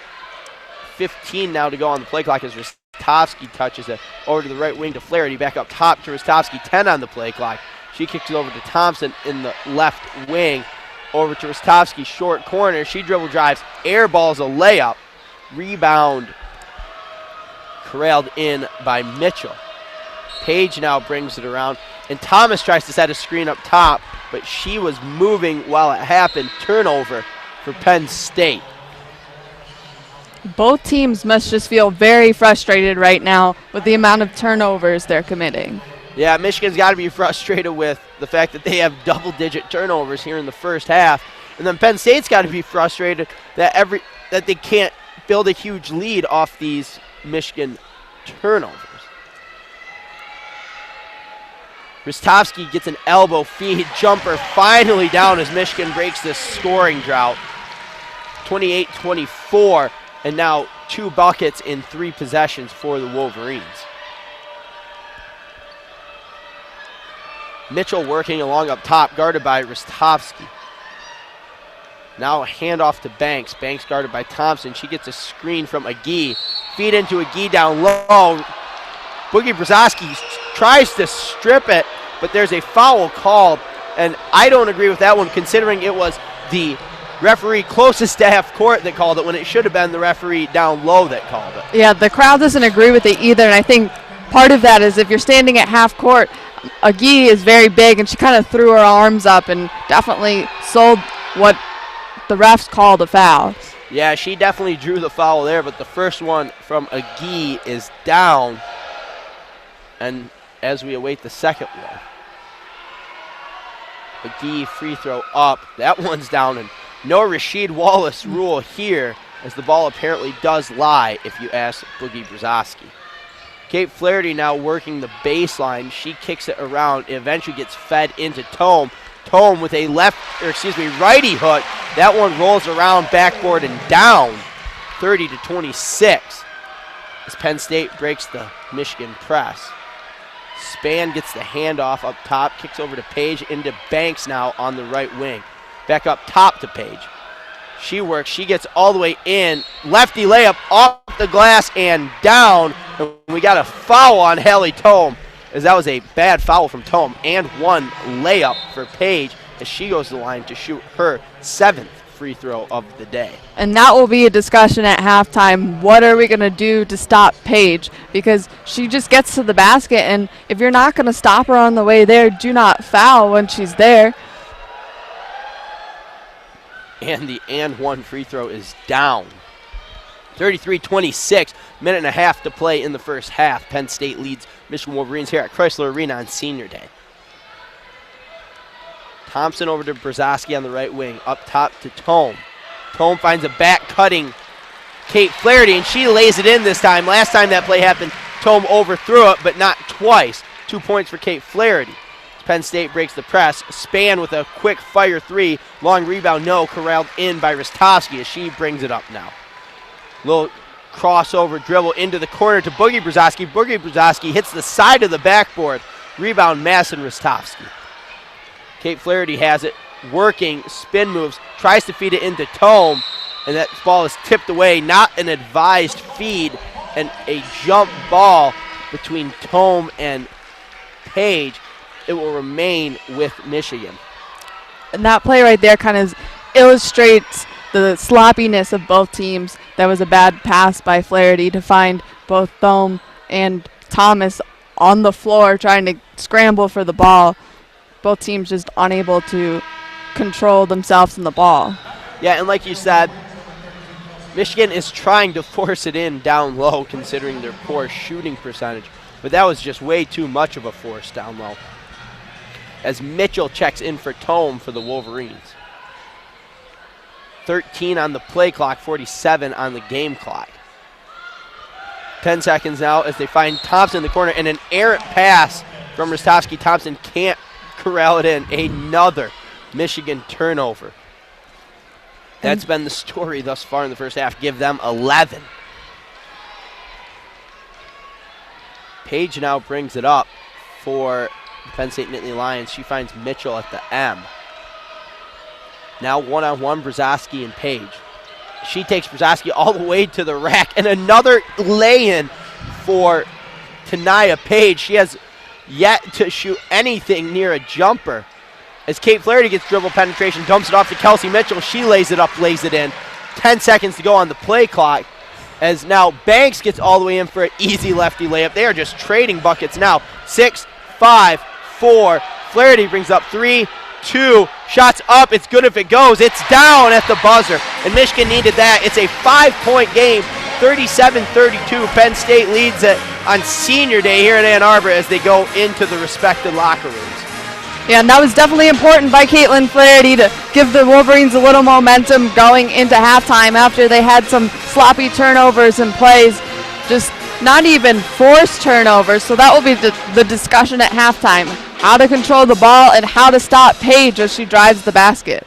15 now to go on the play clock as Ristovsky touches it over to the right wing to Flaherty. Back up top to Ristovsky, 10 on the play clock. She kicks it over to Thompson in the left wing. Over to Ristovsky, short corner. She dribble drives, air balls a layup. Rebound corralled in by Mitchell. Page now brings it around, and Thomas tries to set a screen up top, but she was moving while it happened. Turnover for Penn State. Both teams must just feel very frustrated right now with the amount of turnovers they're committing. Yeah, Michigan's got to be frustrated with the fact that they have double-digit turnovers here in the first half. And then Penn State's got to be frustrated that they can't build a huge lead off these Michigan turnovers. Ristovsky gets an elbow feed jumper finally down as Michigan breaks this scoring drought. 28-24, and now 2 buckets in 3 possessions for the Wolverines. Mitchell working along up top, guarded by Ristovsky. Now a handoff to Banks. Banks guarded by Thompson. She gets a screen from Agee. Feed into Agee down low. Boogie Brzezowski tries to strip it, but there's a foul called, and I don't agree with that one considering it was the referee closest to half court that called it when it should have been the referee down low that called it. Yeah, the crowd doesn't agree with it either, and I think part of that is if you're standing at half court, Agee is very big, and she kind of threw her arms up and definitely sold what the refs called a foul. Yeah, she definitely drew the foul there, but the first one from Agee is down. And as we await the second one, Agee free throw up. That one's down, and no Rasheed Wallace rule here, as the ball apparently does lie if you ask Boogie Brzezowski. Kate Flaherty now working the baseline. She kicks it around. It eventually gets fed into Tome. Tome with a righty hook. That one rolls around backboard and down, 30-26. As Penn State breaks the Michigan press. Spann gets the handoff up top, kicks over to Page, into Banks now on the right wing. Back up top to Page. She works, she gets all the way in. Lefty layup off the glass and down. And we got a foul on Hallie Tome, as that was a bad foul from Tome, and one layup for Page as she goes to the line to shoot her 7th free throw of the day. And that will be a discussion at halftime. What are we going to do to stop Paige? Because she just gets to the basket, and if you're not going to stop her on the way there, do not foul when she's there. And the and one free throw is down. 33-26, minute and a half to play in the first half. Penn State leads Michigan Wolverines here at Chrysler Arena on Senior Day. Thompson over to Brzezowski on the right wing, up top to Tome. Tome finds a back-cutting Kate Flaherty, and she lays it in this time. Last time that play happened, Tome overthrew it, but not twice. 2 points for Kate Flaherty. Penn State breaks the press. Spann with a quick fire three. Long rebound, no. Corralled in by Ristovsky as she brings it up now. Little crossover dribble into the corner to Boogie Brzezowski. Boogie Brzezowski hits the side of the backboard. Rebound, Masson Ristovsky. Kate Flaherty has it, working, spin moves, tries to feed it into Tome, and that ball is tipped away. Not an advised feed, and a jump ball between Tome and Page. It will remain with Michigan. And that play right there kind of illustrates the sloppiness of both teams. That was a bad pass by Flaherty to find both Thome and Thomas on the floor trying to scramble for the ball. Both teams just unable to control themselves in the ball. Yeah, and like you said, Michigan is trying to force it in down low considering their poor shooting percentage. But that was just way too much of a force down low. As Mitchell checks in for Tome for the Wolverines. 13 on the play clock, 47 on the game clock. 10 seconds now as they find Thompson in the corner, and an errant pass from Ristovsky. Thompson can't corral it in. Another Michigan turnover. That's been the story thus far in the first half. Give them 11. Page now brings it up for Penn State Nittany Lions. She finds Mitchell at the M. Now one-on-one, Brzezowski and Page. She takes Brzezowski all the way to the rack, and another lay-in for Tanaya Page. She has yet to shoot anything near a jumper. As Kate Flaherty gets dribble penetration, dumps it off to Kelsey Mitchell. She lays it up, lays it in. 10 seconds to go on the play clock. As now Banks gets all the way in for an easy lefty layup. They are just trading buckets now. 6, 5, 4. Flaherty brings up 3, 2. Shots up. It's good if it goes. It's down at the buzzer. And Michigan needed that. It's a 5-point game. 37-32. Penn State leads it on Senior Day here at Ann Arbor as they go into the respective locker rooms. Yeah, and that was definitely important by Caitlin Flaherty to give the Wolverines a little momentum going into halftime after they had some sloppy turnovers and plays, just not even forced turnovers. So that will be the discussion at halftime, how to control the ball and how to stop Paige as she drives the basket.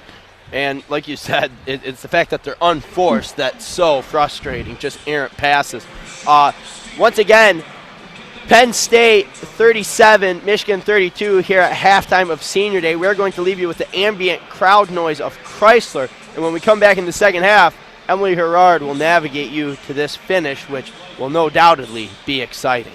And like you said, it's the fact that they're unforced that's so frustrating, just errant passes. Once again, Penn State 37, Michigan 32 here at halftime of Senior Day. We're going to leave you with the ambient crowd noise of Chrysler. And when we come back in the second half, Emily Herrard will navigate you to this finish, which will no doubtedly be exciting.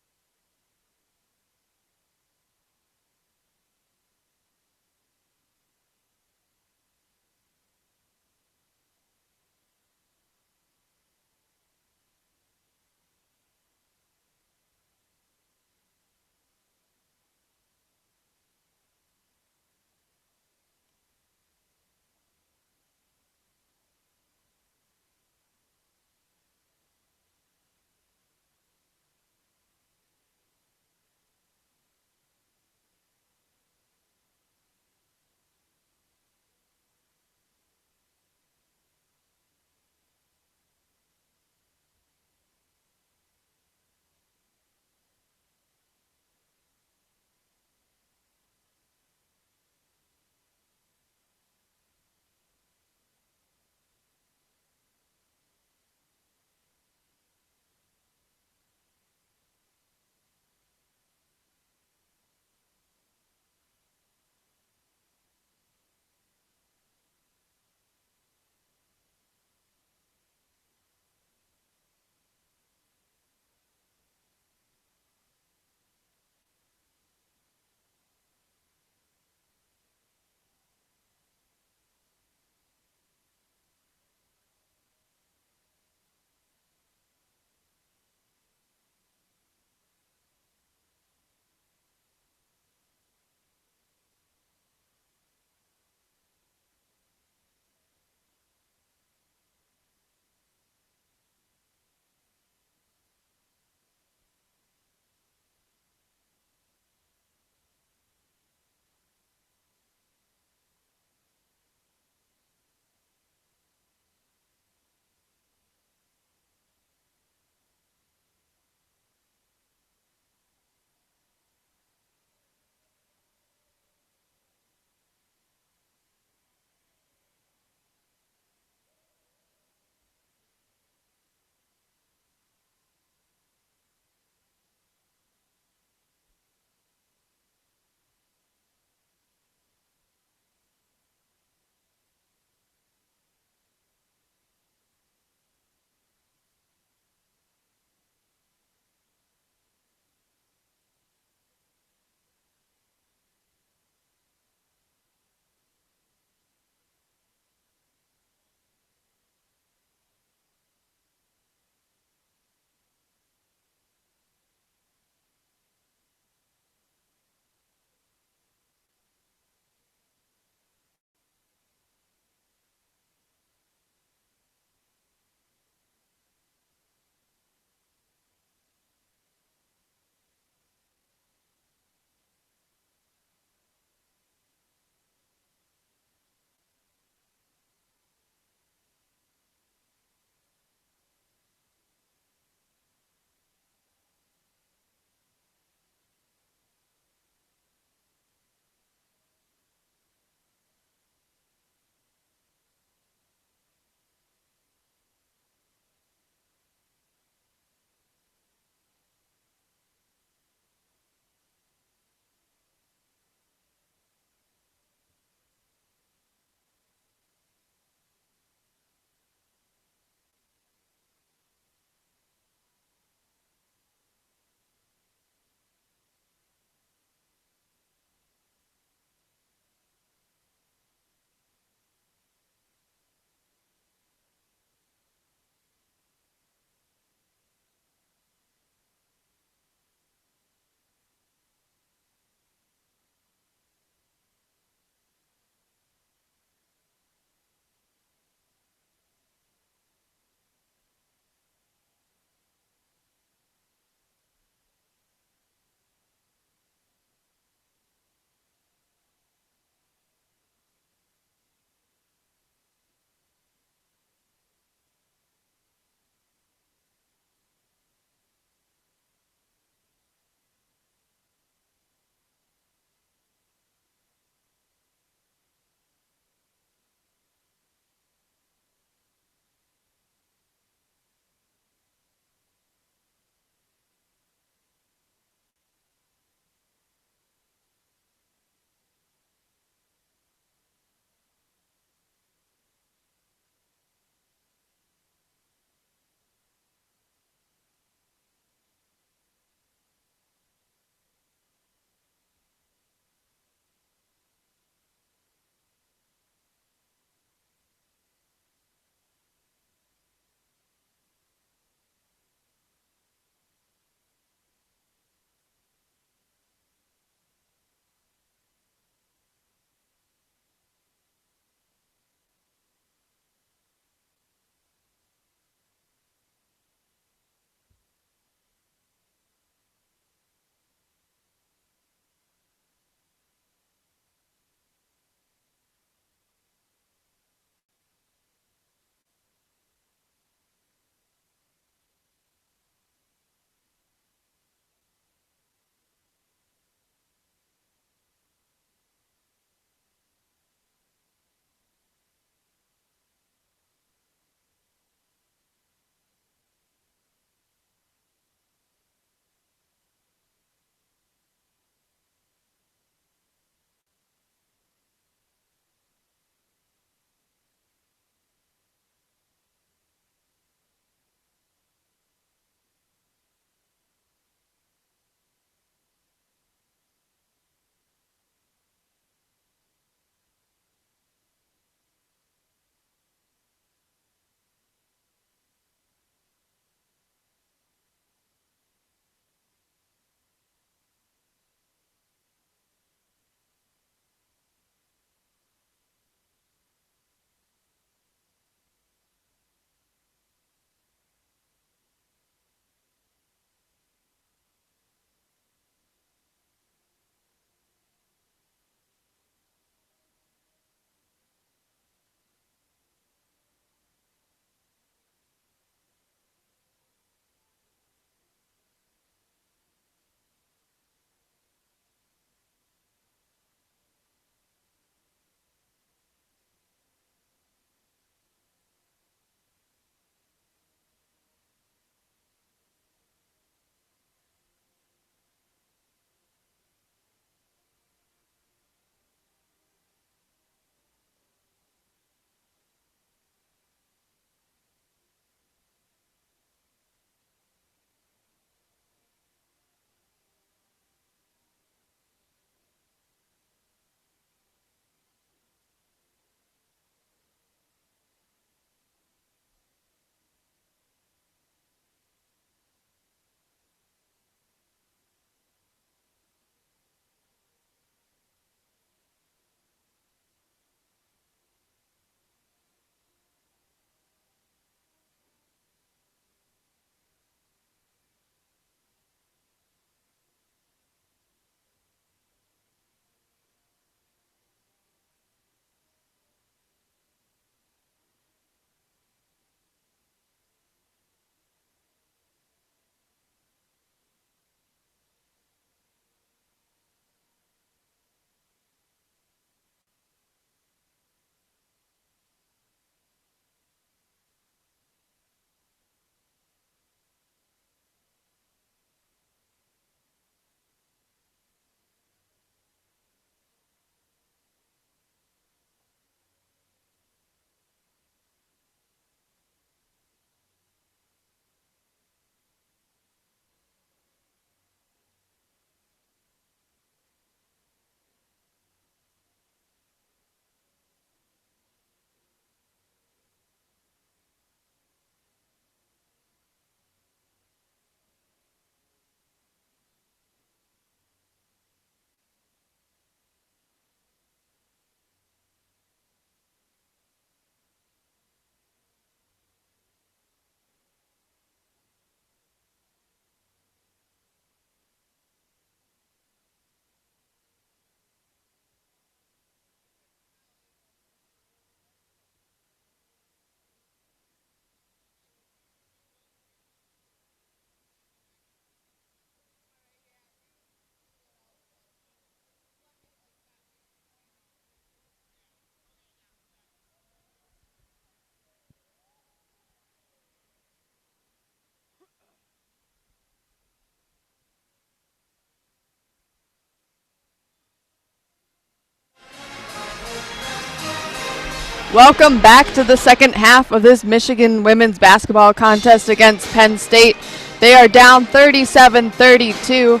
Welcome back to the second half of this Michigan women's basketball contest against Penn State. They are down 37-32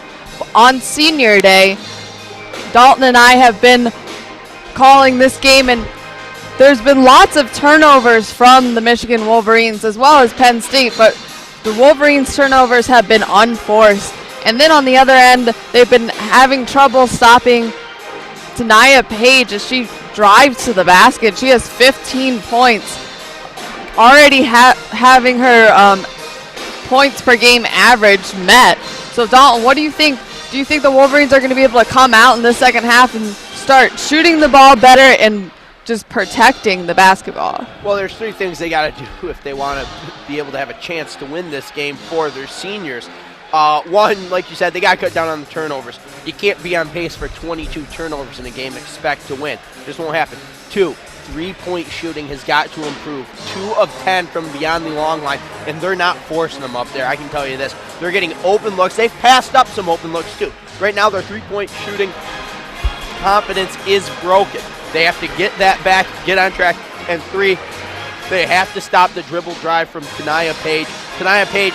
on senior day. Dalton and I have been calling this game, and there's been lots of turnovers from the Michigan Wolverines as well as Penn State, but the Wolverines' turnovers have been unforced. And then on the other end, they've been having trouble stopping Tania Page as she drives to the basket. She has 15 points, already having her points per game average met. So Dalton, what do you think? Do you think the Wolverines are going to be able to come out in the second half and start shooting the ball better and just protecting the basketball? Well, there's three things they got to do if they want to be able to have a chance to win this game for their seniors. One, like you said, they got to cut down on the turnovers. You can't be on pace for 22 turnovers in a game and expect to win. This won't happen. Two, three-point shooting has got to improve. 2 of 10 from beyond the long line, and they're not forcing them up there. I can tell you this. They're getting open looks. They've passed up some open looks, too. Right now, their three-point shooting confidence is broken. They have to get that back, get on track. And 3, they have to stop the dribble drive from Tania Page. Tania Page,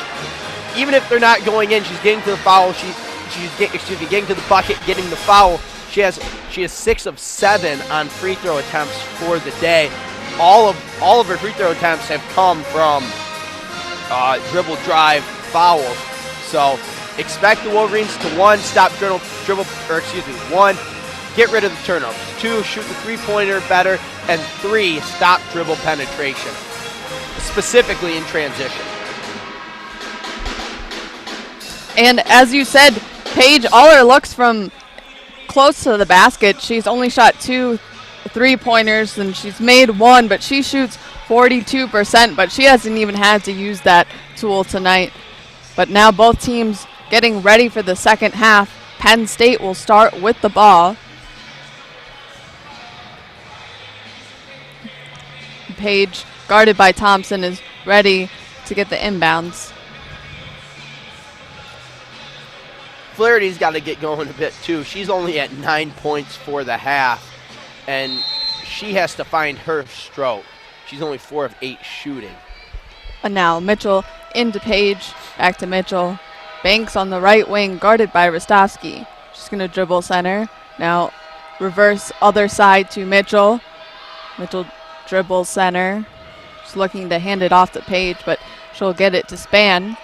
even if they're not going in, she's getting to the foul. She's getting to the bucket, getting the foul. She has 6 of 7 on free throw attempts for the day. All of her free throw attempts have come from dribble drive fouls. So expect the Wolverines to 1, stop one, get rid of the turnovers. 2, shoot the three-pointer better, and 3, stop dribble penetration, specifically in transition. And as you said, Paige, all her looks from close to the basket. She's only shot 2 3-pointers, and she's made 1, but she shoots 42%, but she hasn't even had to use that tool tonight. But now both teams getting ready for the second half. Penn State will start with the ball. Paige, guarded by Thompson, is ready to get the inbounds. Flaherty's got to get going a bit too. She's only at 9 points for the half, and she has to find her stroke. She's only 4 of 8 shooting. And now Mitchell into Paige, back to Mitchell. Banks on the right wing, guarded by Rostovsky. She's going to dribble center. Now reverse other side to Mitchell. Mitchell dribbles center. She's looking to hand it off to Paige, but she'll get it to Span.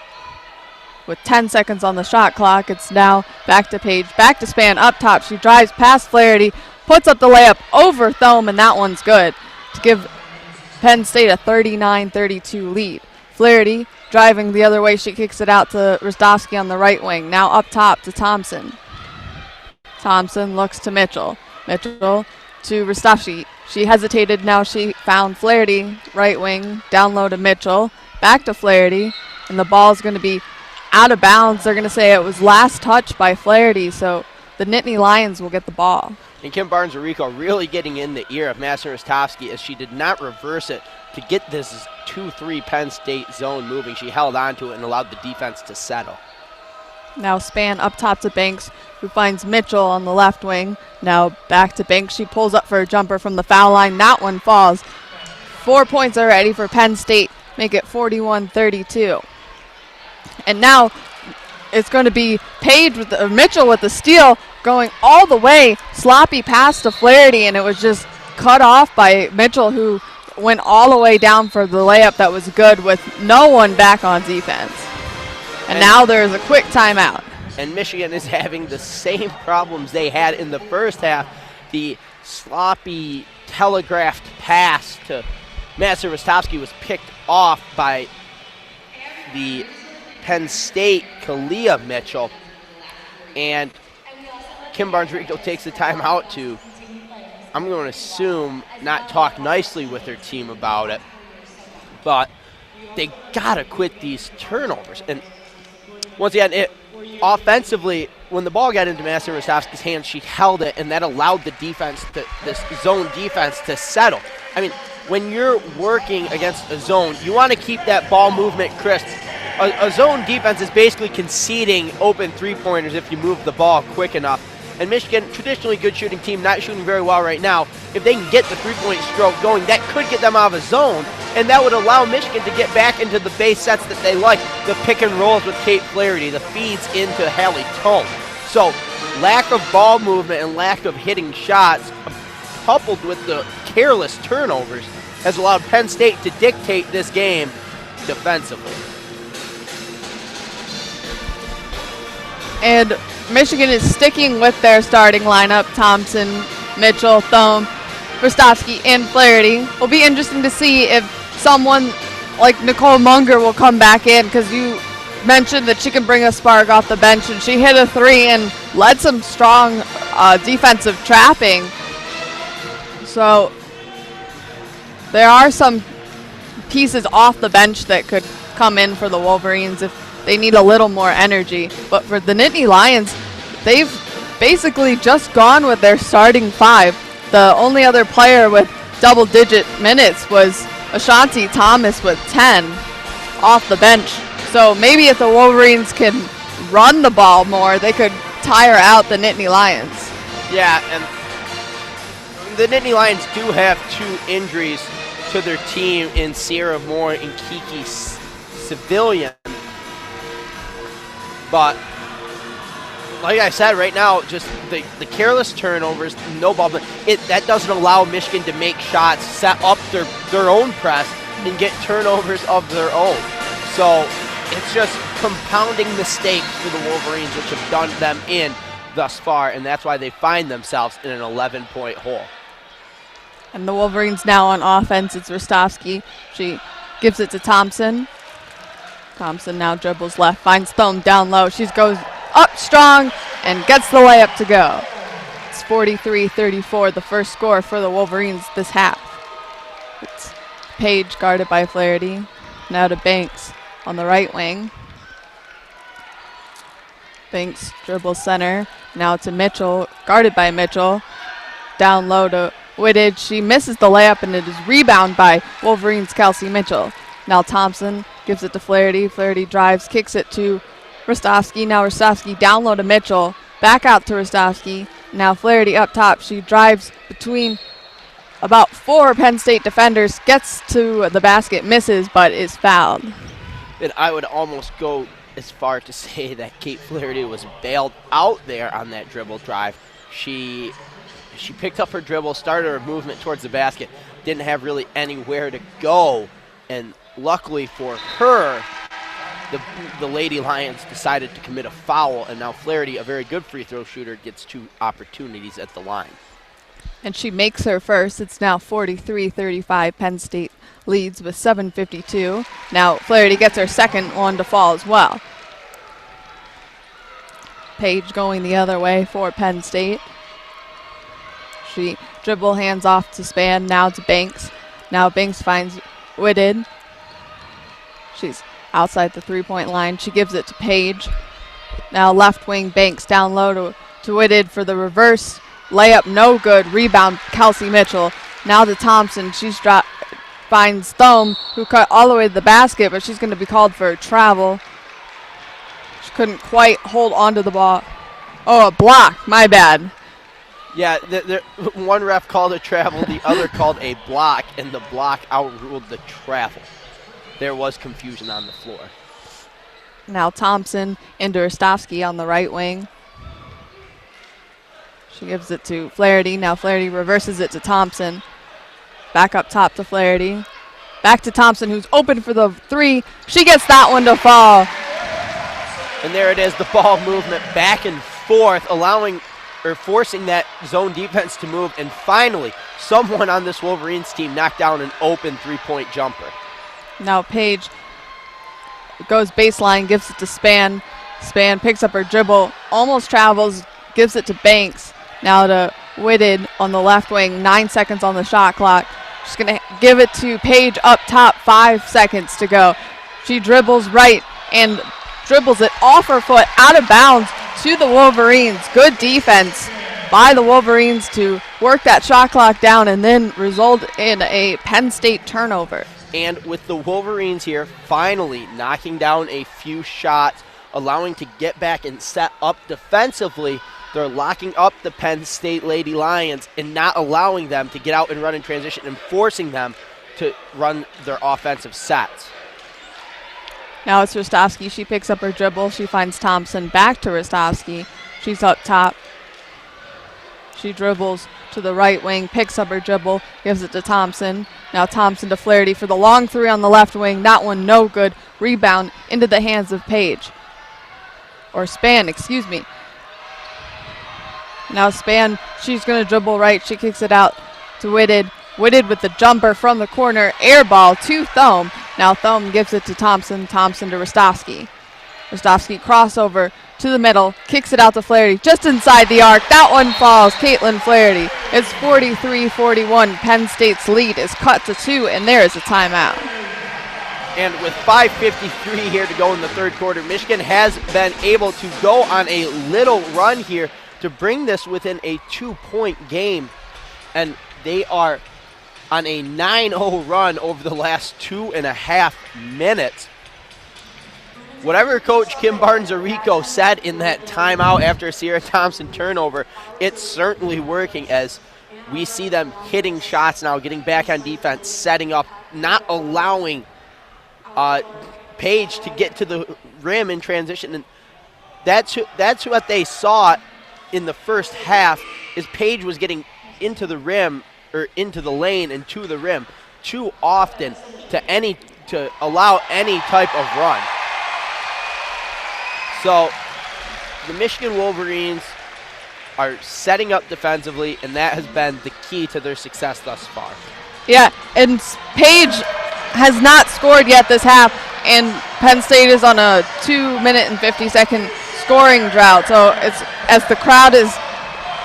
With 10 seconds on the shot clock, it's now back to Paige, back to Span, up top. She drives past Flaherty, puts up the layup over Thome, and that one's good to give Penn State a 39-32 lead. Flaherty driving the other way. She kicks it out to Rostovsky on the right wing. Now up top to Thompson. Thompson looks to Mitchell. Mitchell to Rostovsky. She hesitated. Now she found Flaherty, right wing. Down low to Mitchell. Back to Flaherty. And the ball's going to be out of bounds. They're going to say it was last touch by Flaherty, so the Nittany Lions will get the ball. And Kim Barnes-Rico really getting in the ear of Master Rostovsky as she did not reverse it to get this 2-3 Penn State zone moving. She held on to it and allowed the defense to settle. Now Span up top to Banks, who finds Mitchell on the left wing. Now back to Banks. She pulls up for a jumper from the foul line. That one falls. 4 points already for Penn State. Make it 41-32. And now it's going to be Paige with Mitchell with the steal, going all the way, sloppy pass to Flaherty, and it was just cut off by Mitchell, who went all the way down for the layup that was good with no one back on defense. And now there's a quick timeout. And Michigan is having the same problems they had in the first half. The sloppy telegraphed pass to Master Rostovsky was picked off by the Penn State, Kalia Mitchell, and Kim Barnes-Rico takes the timeout to, I'm going to assume, not talk nicely with their team about it, but they got to quit these turnovers. And once again, offensively, when the ball got into Master Rostovsky's hands, she held it, and that allowed the defense, this zone defense, to settle. I mean, when you're working against a zone, you want to keep that ball movement crisp. A zone defense is basically conceding open three-pointers if you move the ball quick enough. And Michigan, traditionally good shooting team, not shooting very well right now. If they can get the three-point stroke going, that could get them out of a zone, and that would allow Michigan to get back into the base sets that they like, the pick and rolls with Kate Flaherty, the feeds into Hallie Tone. So lack of ball movement and lack of hitting shots, coupled with the careless turnovers, has allowed Penn State to dictate this game defensively. And Michigan is sticking with their starting lineup: Thompson, Mitchell, Thome, Rostovsky, and Flaherty. It'll be interesting to see if someone like Nicole Munger will come back in, because you mentioned that she can bring a spark off the bench, and she hit a three and led some strong defensive trapping. So there are some pieces off the bench that could come in for the Wolverines if they need a little more energy. But for the Nittany Lions, they've basically just gone with their starting five. The only other player with double-digit minutes was Ashanti Thomas with 10 off the bench. So maybe if the Wolverines can run the ball more, they could tire out the Nittany Lions. Yeah, and the Nittany Lions do have 2 injuries to their team in Sierra Moore and Kiki Civilian. But like I said, right now, just the careless turnovers, no ball, but that doesn't allow Michigan to make shots, set up their own press, and get turnovers of their own. So it's just compounding mistakes for the Wolverines, which have done them in thus far, and that's why they find themselves in an 11-point hole. And the Wolverines now on offense, it's Rostovsky. She gives it to Thompson. Thompson now dribbles left, finds Thome down low. She goes up strong and gets the layup to go. It's 43-34, the first score for the Wolverines this half. It's Page guarded by Flaherty. Now to Banks on the right wing. Banks dribbles center. Now to Mitchell, guarded by Mitchell. Down low to Whitted. She misses the layup, and it is rebounded by Wolverines' Kelsey Mitchell. Now Thompson gives it to Flaherty. Flaherty drives, kicks it to Rostovsky. Now Rostovsky down low to Mitchell. Back out to Rostovsky. Now Flaherty up top. She drives between about 4 Penn State defenders, gets to the basket, misses, but is fouled. And I would almost go as far to say that Kate Flaherty was bailed out there on that dribble drive. She picked up her dribble, started her movement towards the basket, didn't have really anywhere to go, and luckily for her, the Lady Lions decided to commit a foul, and now Flaherty, a very good free throw shooter, gets 2 opportunities at the line. And she makes her first. It's now 43-35. Penn State leads with 7:52. Now Flaherty gets her second one to fall as well. Page going the other way for Penn State. She dribble, hands off to Span, now to Banks. Now Banks finds Whitted. She's outside the three-point line. She gives it to Page. Now left wing Banks down low to Whitted for the reverse. Layup no good. Rebound Kelsey Mitchell. Now to Thompson. Finds Thome, who cut all the way to the basket, but she's going to be called for a travel. She couldn't quite hold onto the ball. Oh, a block. My bad. Yeah, one ref called a travel, the other called a block, and the block outruled the travel. There was confusion on the floor. Now Thompson into Rostovsky on the right wing. She gives it to Flaherty. Now Flaherty reverses it to Thompson. Back up top to Flaherty. Back to Thompson, who's open for the three. She gets that one to fall. And there it is, the ball movement back and forth, forcing that zone defense to move. And finally, someone on this Wolverines team knocked down an open three-point jumper. Now Page goes baseline, gives it to Span. Span picks up her dribble, almost travels, gives it to Banks. Now to Whitted on the left wing, 9 seconds on the shot clock. She's going to give it to Page up top, 5 seconds to go. She dribbles right and dribbles it off her foot, out of bounds to the Wolverines. Good defense by the Wolverines to work that shot clock down and then result in a Penn State turnover. And with the Wolverines here finally knocking down a few shots, allowing to get back and set up defensively, They're locking up the Penn State Lady Lions and not allowing them to get out and run in transition and forcing them to run their offensive sets. Now it's Rostovsky. She picks up her dribble. She finds Thompson. Back to Rostovsky. She's up top. She dribbles to the right wing, picks up her dribble, gives it to Thompson. Now Thompson to Flaherty for the long three on the left wing. That one no good. Rebound into the hands of Page. Or Span, excuse me. Now Span, she's going to dribble right. She kicks it out to Whitted. Whitted with the jumper from the corner. Air ball to Thome. Now Thome gives it to Thompson. Thompson to Rostovsky. Rostovsky crossover to the middle. Kicks it out to Flaherty. Just inside the arc. That one falls. Caitlin Flaherty. It's 43-41. Penn State's lead is cut to 2, and there is a timeout. And with 5:53 here to go in the third quarter, Michigan has been able to go on a little run here to bring this within a 2-point game. And they are on a 9-0 run over the last 2.5 minutes. Whatever Coach Kim Barnes-Arico said in that timeout after a Sierra Thompson turnover, it's certainly working as we see them hitting shots now, getting back on defense, setting up, not allowing Page to get to the rim in transition. And that's what they saw in the first half, is Page was getting into the rim or into the lane and to the rim too often to allow any type of run. So the Michigan Wolverines are setting up defensively, and that has been the key to their success thus far. Yeah, and Page has not scored yet this half, and Penn State is on a 2-minute and 50-second scoring drought. So it's, as the crowd is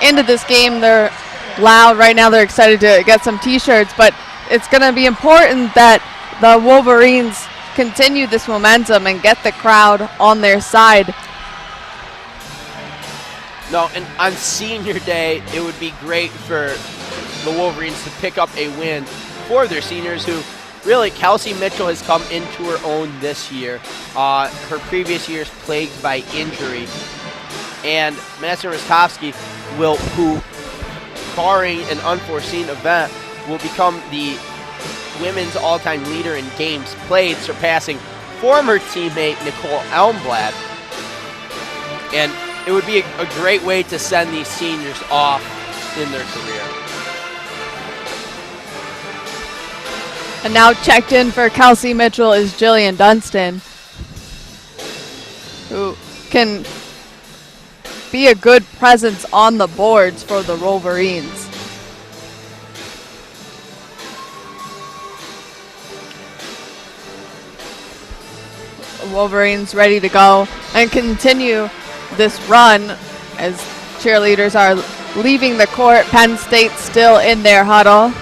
into this game, they're loud right now. They're excited to get some T-shirts, but it's going to be important that the Wolverines continue this momentum and get the crowd on their side. No, and on senior day, it would be great for the Wolverines to pick up a win for their seniors, who really, Kelsey Mitchell has come into her own this year. Her previous years plagued by injury. And Madison Rostovsky will, who, barring an unforeseen event, will become the women's all-time leader in games played, surpassing former teammate Nicole Elmblad. And it would be a great way to send these seniors off in their career. And now checked in for Kelsey Mitchell is Jillian Dunstan, who can be a good presence on the boards for the Wolverines. The Wolverines ready to go and continue this run as cheerleaders are leaving the court. Penn State still in their huddle.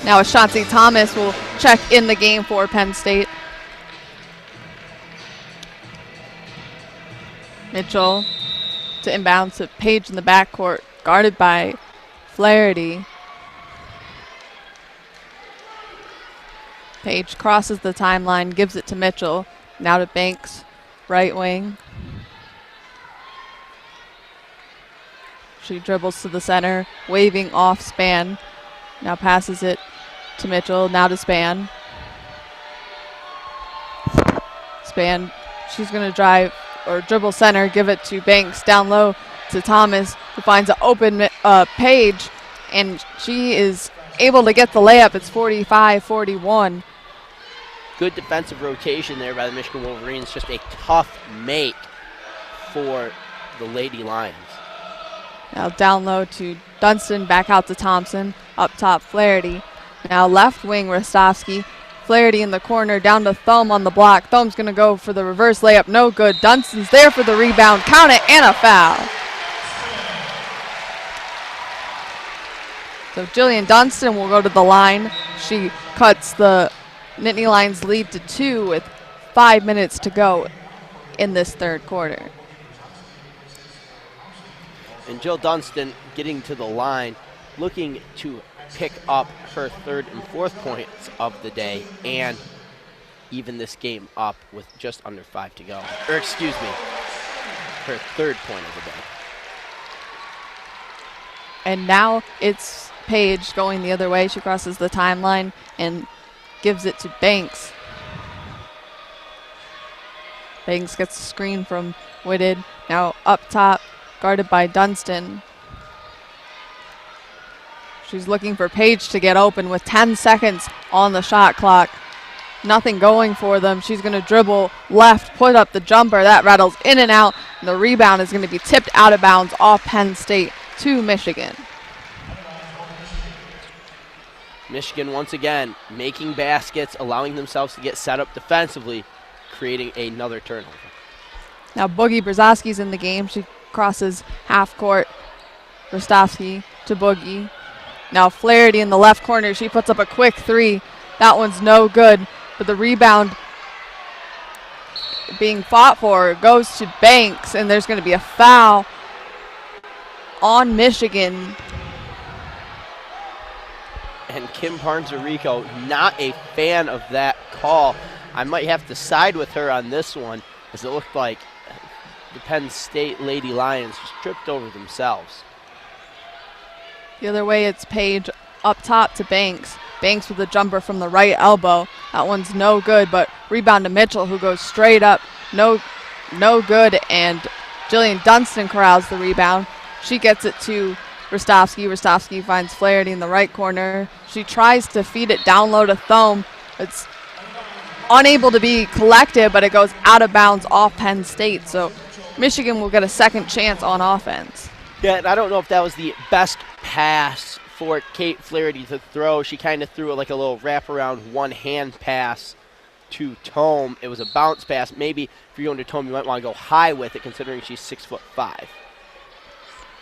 Now Ashanti Thomas will check in the game for Penn State. Mitchell to inbound to Page in the backcourt, guarded by Flaherty. Page crosses the timeline, gives it to Mitchell. Now to Banks, right wing. She dribbles to the center, waving off Span. Now passes it to Mitchell, now to Span. Span, she's going to drive or dribble center, give it to Banks, down low to Thomas, who finds an open Page, and she is able to get the layup. It's 45-41. Good defensive rotation there by the Michigan Wolverines. Just a tough make for the Lady Lions. Now down low to Dunstan, back out to Thompson. Up top, Flaherty. Now left wing, Rostovsky. Flaherty in the corner, down to Thome on the block. Thome's going to go for the reverse layup. No good. Dunstan's there for the rebound. Count it, and a foul. So Jillian Dunstan will go to the line. She cuts the Nittany Lions lead to 2 with 5 minutes to go in this third quarter. And Jill Dunstan getting to the line, looking to pick up her third and fourth points of the day and even this game up with just under 5 to go. Or excuse me, her third point of the day. And now it's Paige going the other way. She crosses the timeline and gives it to Banks. Banks gets a screen from Whitted. Now up top, guarded by Dunstan. She's looking for Paige to get open with 10 seconds on the shot clock. Nothing going for them. She's going to dribble left, put up the jumper. That rattles in and out. And the rebound is going to be tipped out of bounds off Penn State to Michigan. Michigan once again making baskets, allowing themselves to get set up defensively, creating another turnover. Now Boogie Brzezowski's in the game. She crosses half court. Rostovsky to Boogie. Now Flaherty in the left corner. She puts up a quick three. That one's no good. But the rebound being fought for goes to Banks, and there's going to be a foul on Michigan. And Kim Barnes-Arico, not a fan of that call. I might have to side with her on this one, as it looked like the Penn State Lady Lions just tripped over themselves. The other way, it's Paige up top to Banks. Banks with a jumper from the right elbow. That one's no good, but rebound to Mitchell, who goes straight up. No good, and Jillian Dunstan corrals the rebound. She gets it to Rostovsky. Rostovsky finds Flaherty in the right corner. She tries to feed it down low to Thome. It's unable to be collected, but it goes out of bounds off Penn State. So Michigan will get a second chance on offense. Yeah, and I don't know if that was the best pass for Kate Flaherty to throw. She kind of threw it like a little wraparound one-hand pass to Thome. It was a bounce pass. Maybe if you're going to Thome, you might want to go high with it, considering she's 6'5".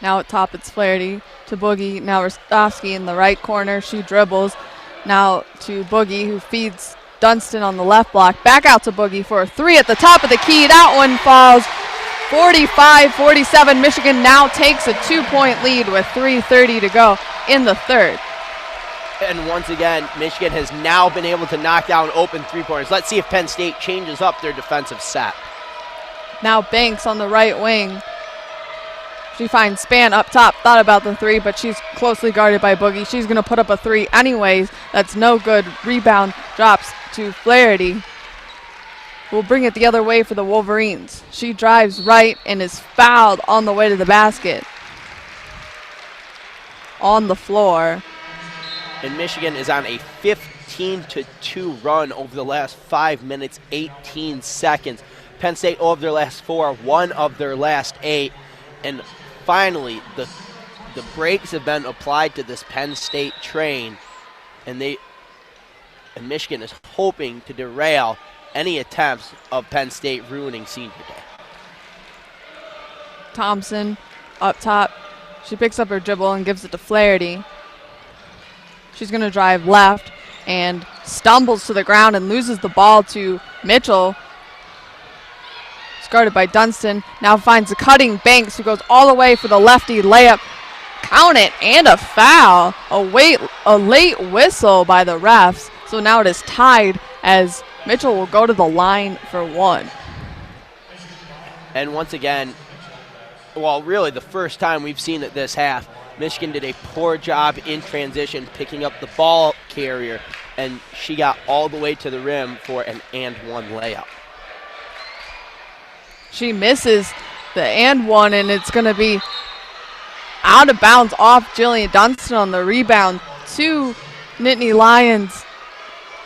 Now at top, it's Flaherty to Boogie. Now Rostovsky in the right corner. She dribbles. Now to Boogie, who feeds Dunstan on the left block. Back out to Boogie for a three at the top of the key. That one falls. 45-47. Michigan now takes a 2-point lead with 3:30 to go in the third. And once again, Michigan has now been able to knock down open three-pointers. Let's see if Penn State changes up their defensive set. Now Banks on the right wing. She finds Span up top. Thought about the three, but she's closely guarded by Boogie. She's going to put up a three anyways. That's no good. Rebound drops to Flaherty. We'll bring it the other way for the Wolverines. She drives right and is fouled on the way to the basket. On the floor. And Michigan is on a 15-2 run over the last 5 minutes, 18 seconds. Penn State 0 of their last 4, 1 of their last 8. And finally, the brakes have been applied to this Penn State train. And Michigan is hoping to derail any attempts of Penn State ruining senior day. Thompson up top. She picks up her dribble and gives it to Flaherty. She's going to drive left and stumbles to the ground and loses the ball to Mitchell. It's guarded by Dunstan. Now finds a cutting Banks, who goes all the way for the lefty layup. Count it, and a foul. A late whistle by the refs. So now it is tied as Mitchell will go to the line for one. And once again, well, really the first time we've seen it this half, Michigan did a poor job in transition picking up the ball carrier, and she got all the way to the rim for an and one layup. She misses the and one, and it's going to be out of bounds off Jillian Dunstan on the rebound to Nittany Lions.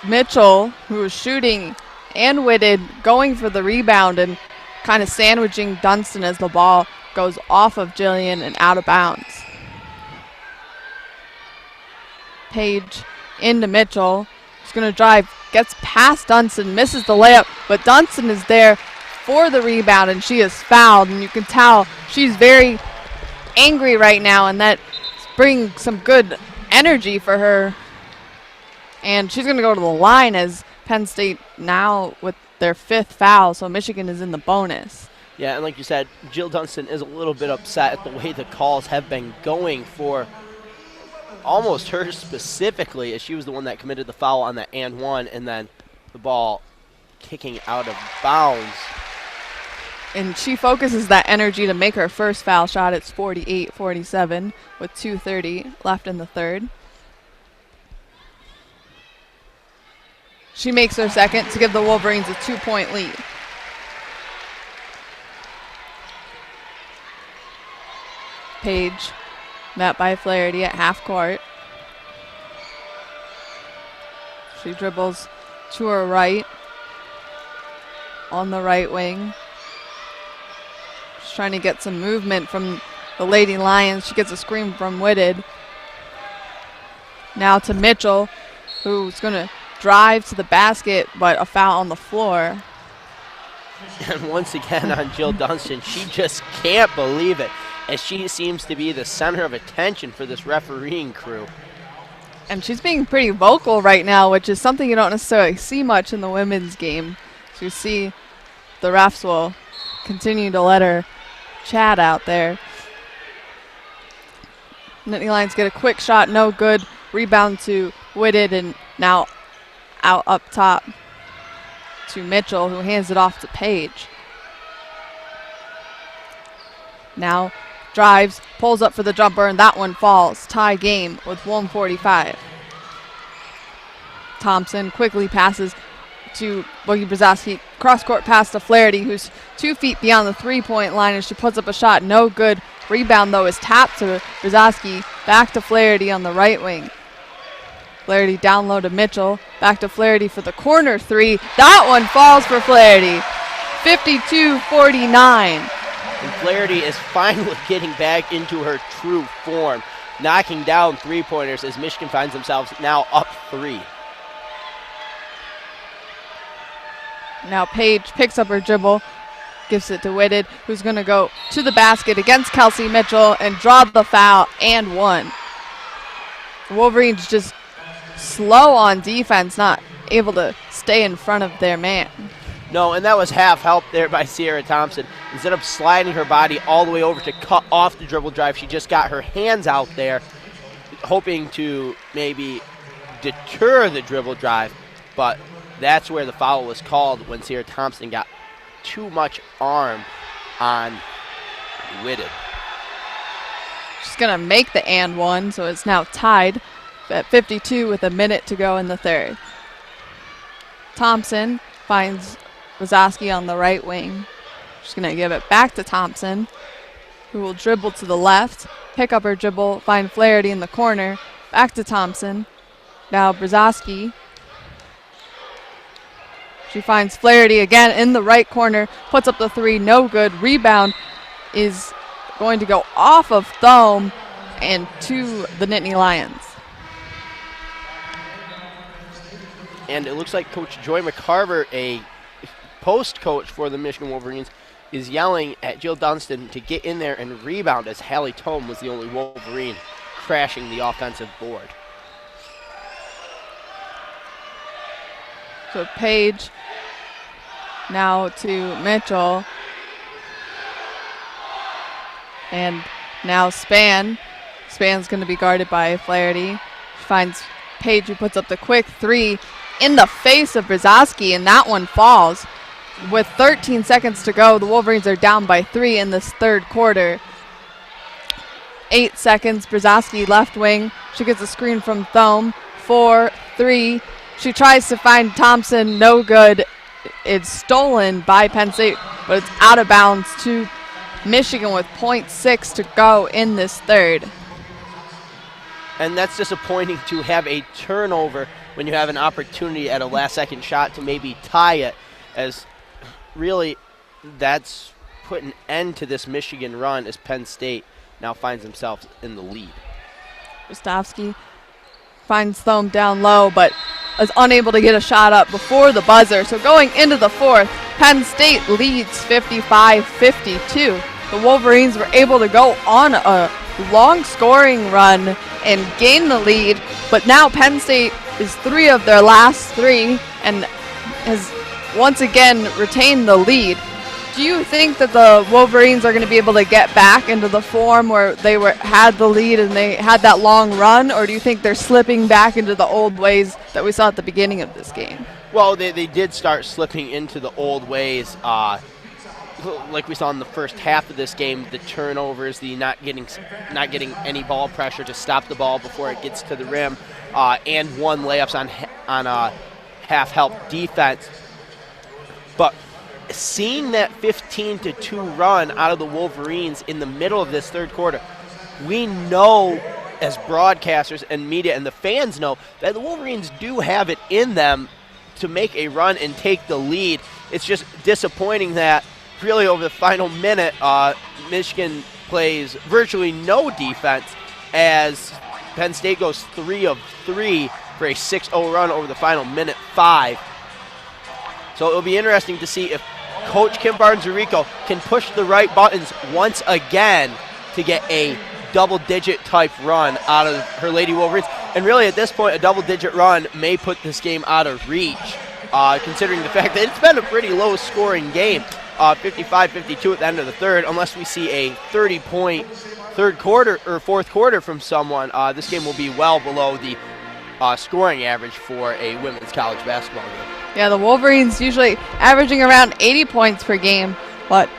Mitchell, who was shooting and Whitted, going for the rebound and kind of sandwiching Dunstan as the ball goes off of Jillian and out of bounds. Paige into Mitchell. She's going to drive, gets past Dunstan, misses the layup, but Dunstan is there for the rebound, and she is fouled, and you can tell she's very angry right now, and that brings some good energy for her. And she's going to go to the line as Penn State now with their 5th foul, so Michigan is in the bonus. Yeah, and like you said, Jill Dunstan is a little bit upset at the way the calls have been going for almost her specifically, as she was the one that committed the foul on that and one, and then the ball kicking out of bounds. And she focuses that energy to make her first foul shot. It's 48-47 with 2:30 left in the third. She makes her second to give the Wolverines a 2-point lead. Page met by Flaherty at half court. She dribbles to her right on the right wing. She's trying to get some movement from the Lady Lions. She gets a screen from Whitted. Now to Mitchell, who's going to drive to the basket, but a foul on the floor. And once again on Jill Dunstan, she just can't believe it, as she seems to be the center of attention for this refereeing crew. And she's being pretty vocal right now, which is something you don't necessarily see much in the women's game. So you see the refs will continue to let her chat out there. Nittany Lions get a quick shot, no good. Rebound to Whitted, and now out up top to Mitchell, who hands it off to Page. Now drives, pulls up for the jumper, and that one falls. Tie game with 1:45. Thompson quickly passes to Boogie Brzezowski. Cross-court pass to Flaherty, who's 2 feet beyond the three-point line, and she puts up a shot. No good. Rebound, though, is tapped to Brzezowski. Back to Flaherty on the right wing. Flaherty down low to Mitchell. Back to Flaherty for the corner three. That one falls for Flaherty. 52-49. And Flaherty is finally getting back into her true form, knocking down three-pointers as Michigan finds themselves now up 3. Now Page picks up her dribble, gives it to Whitted, who's going to go to the basket against Kelsey Mitchell and draw the foul and one. The Wolverines just slow on defense, not able to stay in front of their man. No, and that was half help there by Sierra Thompson. Instead of sliding her body all the way over to cut off the dribble drive, she just got her hands out there, hoping to maybe deter the dribble drive, but that's where the foul was called, when Sierra Thompson got too much arm on Whitted. She's going to make the and one, so it's now tied at 52 with a minute to go in the third. Thompson finds Brzezowski on the right wing. She's going to give it back to Thompson, who will dribble to the left, pick up her dribble, find Flaherty in the corner, back to Thompson. Now Brzezowski. She finds Flaherty again in the right corner, puts up the three, no good. Rebound is going to go off of Thome and to the Nittany Lions. And it looks like Coach Joy McCarver, a post coach for the Michigan Wolverines, is yelling at Jill Dunstan to get in there and rebound, as Hallie Thome was the only Wolverine crashing the offensive board. So Page now to Mitchell. And now Spann. Spann's going to be guarded by Flaherty. She finds Page, who puts up the quick three in the face of Brzezowski, and that one falls. With 13 seconds to go, the Wolverines are down by 3 in this third quarter. 8 seconds, Brzezowski left wing. She gets a screen from Thome. 4, 3. She tries to find Thompson, no good. It's stolen by Penn State, but it's out of bounds to Michigan with 0.6 to go in this third. And that's disappointing to have a turnover when you have an opportunity at a last-second shot to maybe tie it, as really that's put an end to this Michigan run, as Penn State now finds themselves in the lead. Brzezowski finds Thome down low, but is unable to get a shot up before the buzzer. So going into the fourth, Penn State leads 55-52. The Wolverines were able to go on a long scoring run and gain the lead, but now Penn State is 3 of their last 3 and has once again retained the lead. Do you think that the Wolverines are going to be able to get back into the form where they had the lead and they had that long run, or do you think they're slipping back into the old ways that we saw at the beginning of this game? Well, they did start slipping into the old ways. Like we saw in the first half of this game, the turnovers, the not getting any ball pressure to stop the ball before it gets to the rim, and 1 layups on half help defense. But seeing that 15-2 run out of the Wolverines in the middle of this third quarter, we know as broadcasters and media and the fans know that the Wolverines do have it in them to make a run and take the lead. It's just disappointing that really over the final minute, Michigan plays virtually no defense as Penn State goes 3 of 3 for a 6-0 run over the final minute 5. So it'll be interesting to see if Coach Kim Barnes-Rico can push the right buttons once again to get a double-digit type run out of her Lady Wolverines. And really at this point, a double-digit run may put this game out of reach, considering the fact that it's been a pretty low-scoring game. 55-52 at the end of the third, unless we see a 30-point third quarter or fourth quarter from someone. This game will be well below the scoring average for a women's college basketball game. Yeah, the Wolverines usually averaging around 80 points per game, but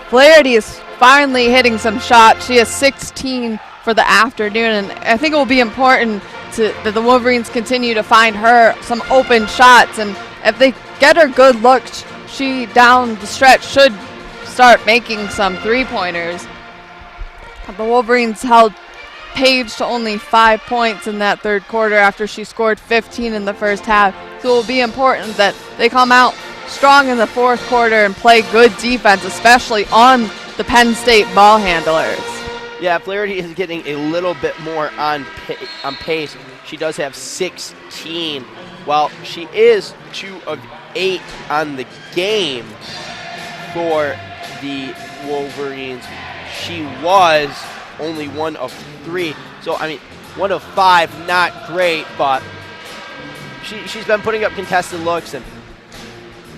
Flaherty is finally hitting some shots. She has 16 for the afternoon, and I think it will be important that the Wolverines continue to find her some open shots, and if they get her good looks, she down the stretch should start making some three-pointers. The Wolverines held Page to only 5 points in that third quarter after she scored 15 in the first half. So it will be important that they come out strong in the fourth quarter and play good defense, especially on the Penn State ball handlers. Yeah, Flaherty is getting a little bit more on pace. She does have 16. Well, she is 2 of 8 on the game for the Wolverines. She was only 1 of 3. So, I mean, 1 of 5, not great, but she's been putting up contested looks, and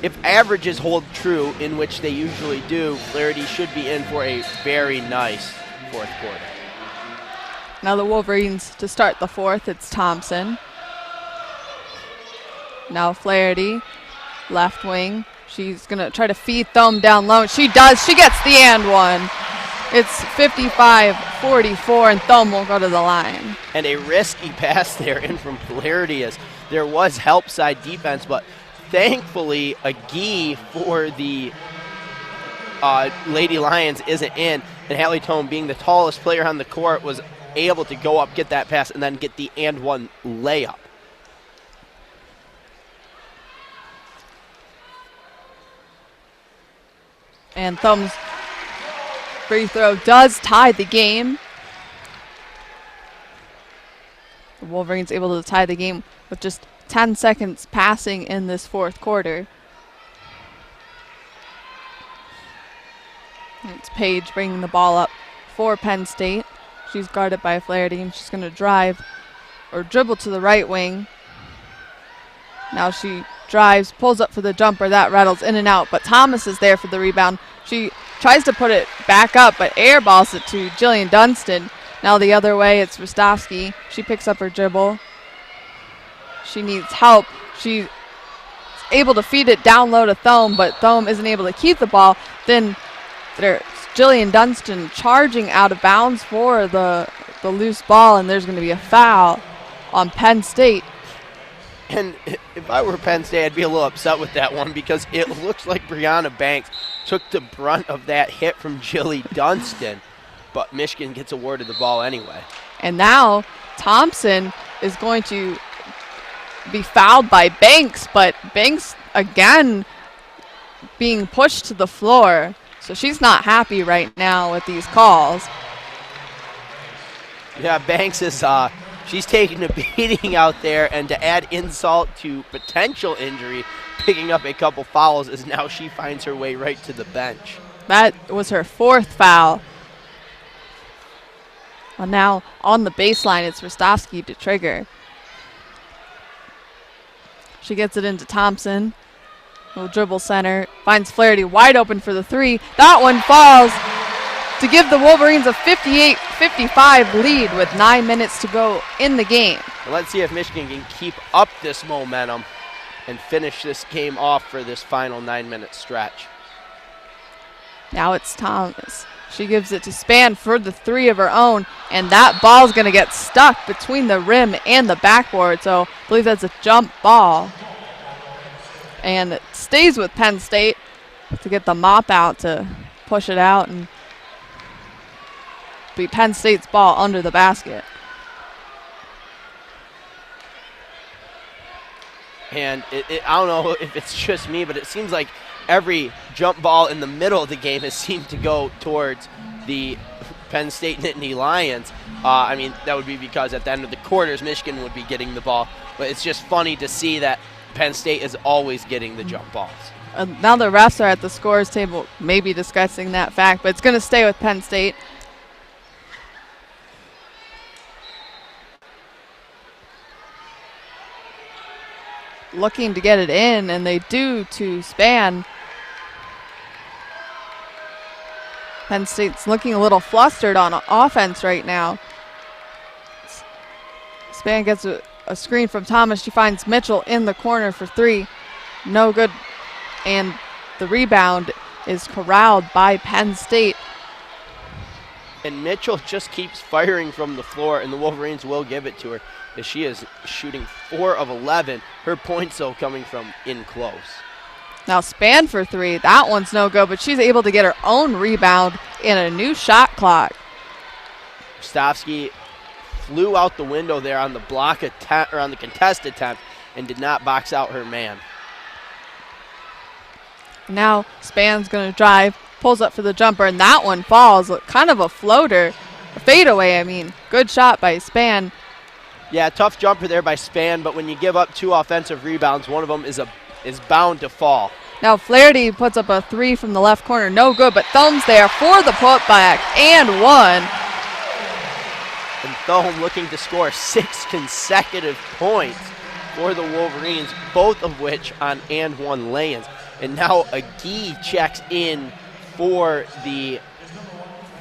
if averages hold true, in which they usually do, Flaherty should be in for a very nice fourth quarter. Now the Wolverines to start the fourth, it's Thompson. Now Flaherty, left wing. She's going to try to feed Thumb down low. She does. She gets the and one. It's 55-44, and Thumb will go to the line. And a risky pass there in from Flaherty, as there was help side defense, but thankfully a Gee for the Lady Lions isn't in, and Hallie Tome, being the tallest player on the court, was able to go up, get that pass, and then get the and one layup. And Thumb's free throw does tie the game. The Wolverines able to tie the game with just 10 seconds passing in this fourth quarter. It's Page bringing the ball up for Penn State. She's guarded by Flaherty, and she's going to drive or dribble to the right wing. Now she drives, pulls up for the jumper. That rattles in and out, but Thomas is there for the rebound. She tries to put it back up, but airballs it to Jillian Dunstan. Now the other way, it's Rostovsky. She picks up her dribble. She needs help. She's able to feed it down low to Thome, but Thome isn't able to keep the ball. Then there's Jillian Dunstan charging out of bounds for the loose ball, and there's going to be a foul on Penn State. And if I were Penn State, I'd be a little upset with that one, because it looks like Brianna Banks took the brunt of that hit from Jilly Dunstan, but Michigan gets awarded the ball anyway. And now Thompson is going to be fouled by Banks, but Banks again being pushed to the floor. So she's not happy right now with these calls. Yeah, Banks is she's taking a beating out there, and to add insult to potential injury, picking up a couple fouls, as now she finds her way right to the bench. That was her fourth foul. Well, now on the baseline, it's Rostovsky to trigger. She gets it into Thompson. Will dribble center, finds Flaherty wide open for the three. That one falls to give the Wolverines a 58-55 lead with 9 minutes to go in the game. Well, let's see if Michigan can keep up this momentum and finish this game off for this final 9-minute stretch. Now it's Thomas. She gives it to Span for the three of her own, and that ball's going to get stuck between the rim and the backboard, so I believe that's a jump ball. And it stays with Penn State to get the mop out to push it out and be Penn State's ball under the basket. And I don't know if it's just me, but it seems like every jump ball in the middle of the game has seemed to go towards the Penn State Nittany Lions. I mean, that would be because at the end of the quarters, Michigan would be getting the ball. But it's just funny to see that Penn State is always getting the jump balls. Now the refs are at the scores table maybe discussing that fact, but it's going to stay with Penn State. Looking to get it in, and they do to Span. Penn State's looking a little flustered on offense right now. Span gets a screen from Thomas. She finds Mitchell in the corner for three. No good. And the rebound is corralled by Penn State. And Mitchell just keeps firing from the floor, and the Wolverines will give it to her, as she is shooting 4 of 11. Her points, though, coming from in close. Now Span for three. That one's no good, but she's able to get her own rebound in a new shot clock. Rostovsky flew out the window there on the block attempt, or on the contest attempt, and did not box out her man. Now Span's going to drive, pulls up for the jumper, and that one falls. Kind of a floater, a fadeaway, I mean. Good shot by Span. Yeah, tough jumper there by Span, but when you give up 2 offensive rebounds, one of them is bound to fall. Now Flaherty puts up a three from the left corner. No good, but Thumb's there for the putback and one. And Thome looking to score 6 consecutive points for the Wolverines, both of which on and one lay-ins. And now Agee checks in for the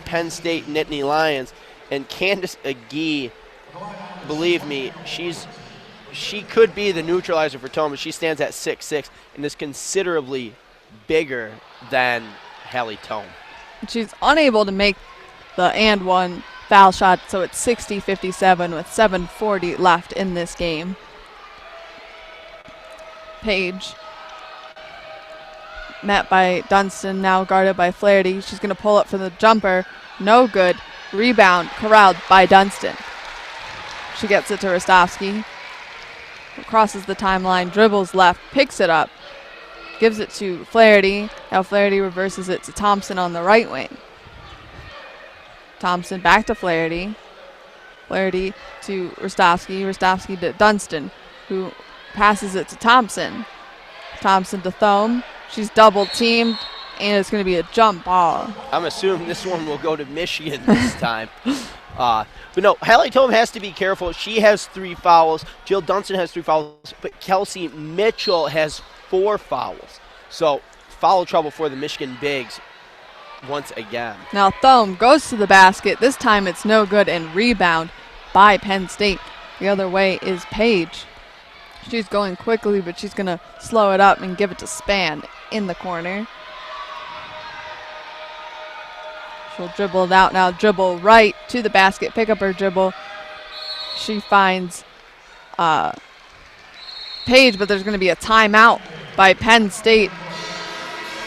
Penn State Nittany Lions. And Candace Agee, believe me, she could be the neutralizer for Thome. She stands at 6'6" and is considerably bigger than Hallie Thome. She's unable to make the and one foul shot, so it's 60-57 with 7:40 left in this game. Page met by Dunston, now guarded by Flaherty. She's going to pull up for the jumper. No good. Rebound corralled by Dunston. She gets it to Rostovsky. Crosses the timeline, dribbles left, picks it up, gives it to Flaherty. Now Flaherty reverses it to Thompson on the right wing. Thompson back to Flaherty. Flaherty to Rostovsky. Rostovsky to Dunston, who passes it to Thompson. Thompson to Thome. She's double teamed, and it's going to be a jump ball. I'm assuming this one will go to Michigan this time. But no, Hallie Thome has to be careful. She has 3 fouls. Jill Dunston has 3 fouls, but Kelsey Mitchell has 4 fouls. So foul trouble for the Michigan Bigs once again. Now Thome goes to the basket. This time it's no good, and rebound by Penn State. The other way is Page. She's going quickly, but she's going to slow it up and give it to Span in the corner. She'll dribble it out now, dribble right to the basket, pick up her dribble. She finds Page, but there's going to be a timeout by Penn State.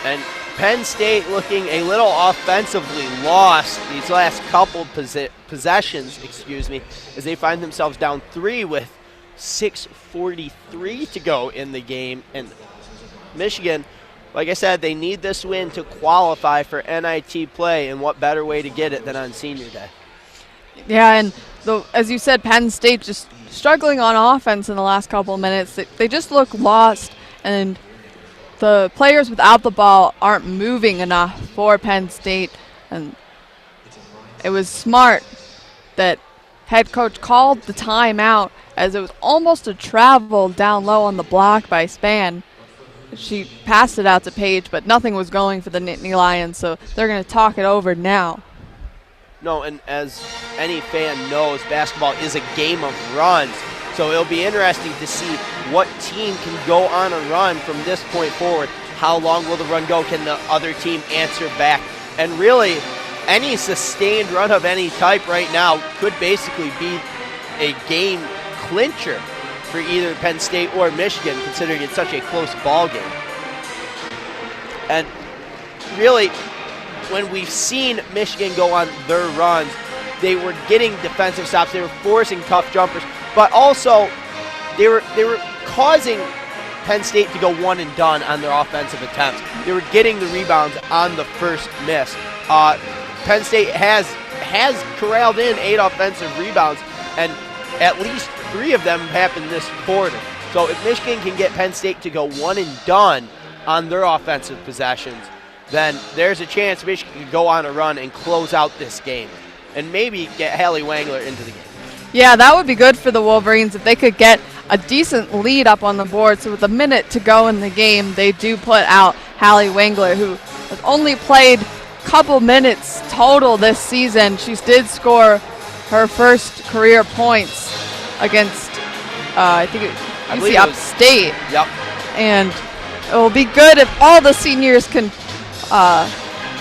And Penn State looking a little offensively lost these last couple possessions, as they find themselves down 3 with 6:43 to go in the game. And Michigan, like I said, they need this win to qualify for NIT play, and what better way to get it than on Senior Day? Yeah, and as you said, Penn State just struggling on offense in the last couple of minutes. They just look lost, and the players without the ball aren't moving enough for Penn State. And it was smart that head coach called the timeout, as it was almost a travel down low on the block by Span. she passed it out to Paige, but nothing was going for the Nittany Lions, so they're going to talk it over now. No, and as any fan knows, basketball is a game of runs. So it'll be interesting to see what team can go on a run from this point forward. How long will the run go? Can the other team answer back? And really, any sustained run of any type right now could basically be a game clincher for either Penn State or Michigan, considering it's such a close ball game. And really, when we've seen Michigan go on their runs, they were getting defensive stops, they were forcing tough jumpers, but also they were causing Penn State to go one and done on their offensive attempts. They were getting the rebounds on the first miss. Penn State has corralled in 8 offensive rebounds, and at least 3 of them happened this quarter. So if Michigan can get Penn State to go one and done on their offensive possessions, then there's a chance Michigan can go on a run and close out this game and maybe get Hallie Wangler into the game. Yeah, that would be good for the Wolverines if they could get a decent lead up on the board. So with a minute to go in the game, they do put out Hallie Wangler, who has only played a couple minutes total this season. She did score her first career points against, I think it was Upstate. Yep. And it will be good if all the seniors can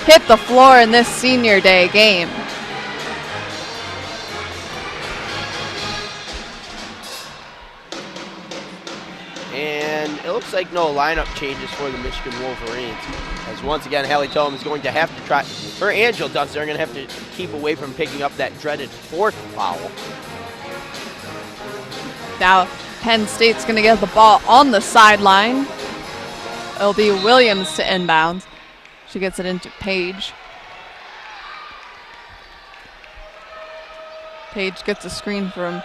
hit the floor in this senior day game. And it looks like no lineup changes for the Michigan Wolverines, as once again Hallie Tome is going to have to try, her and Jill Dunston are going to have to keep away from picking up that dreaded 4th foul. Now Penn State's going to get the ball on the sideline. It'll be Williams to inbound. She gets it into Paige. Paige gets a screen from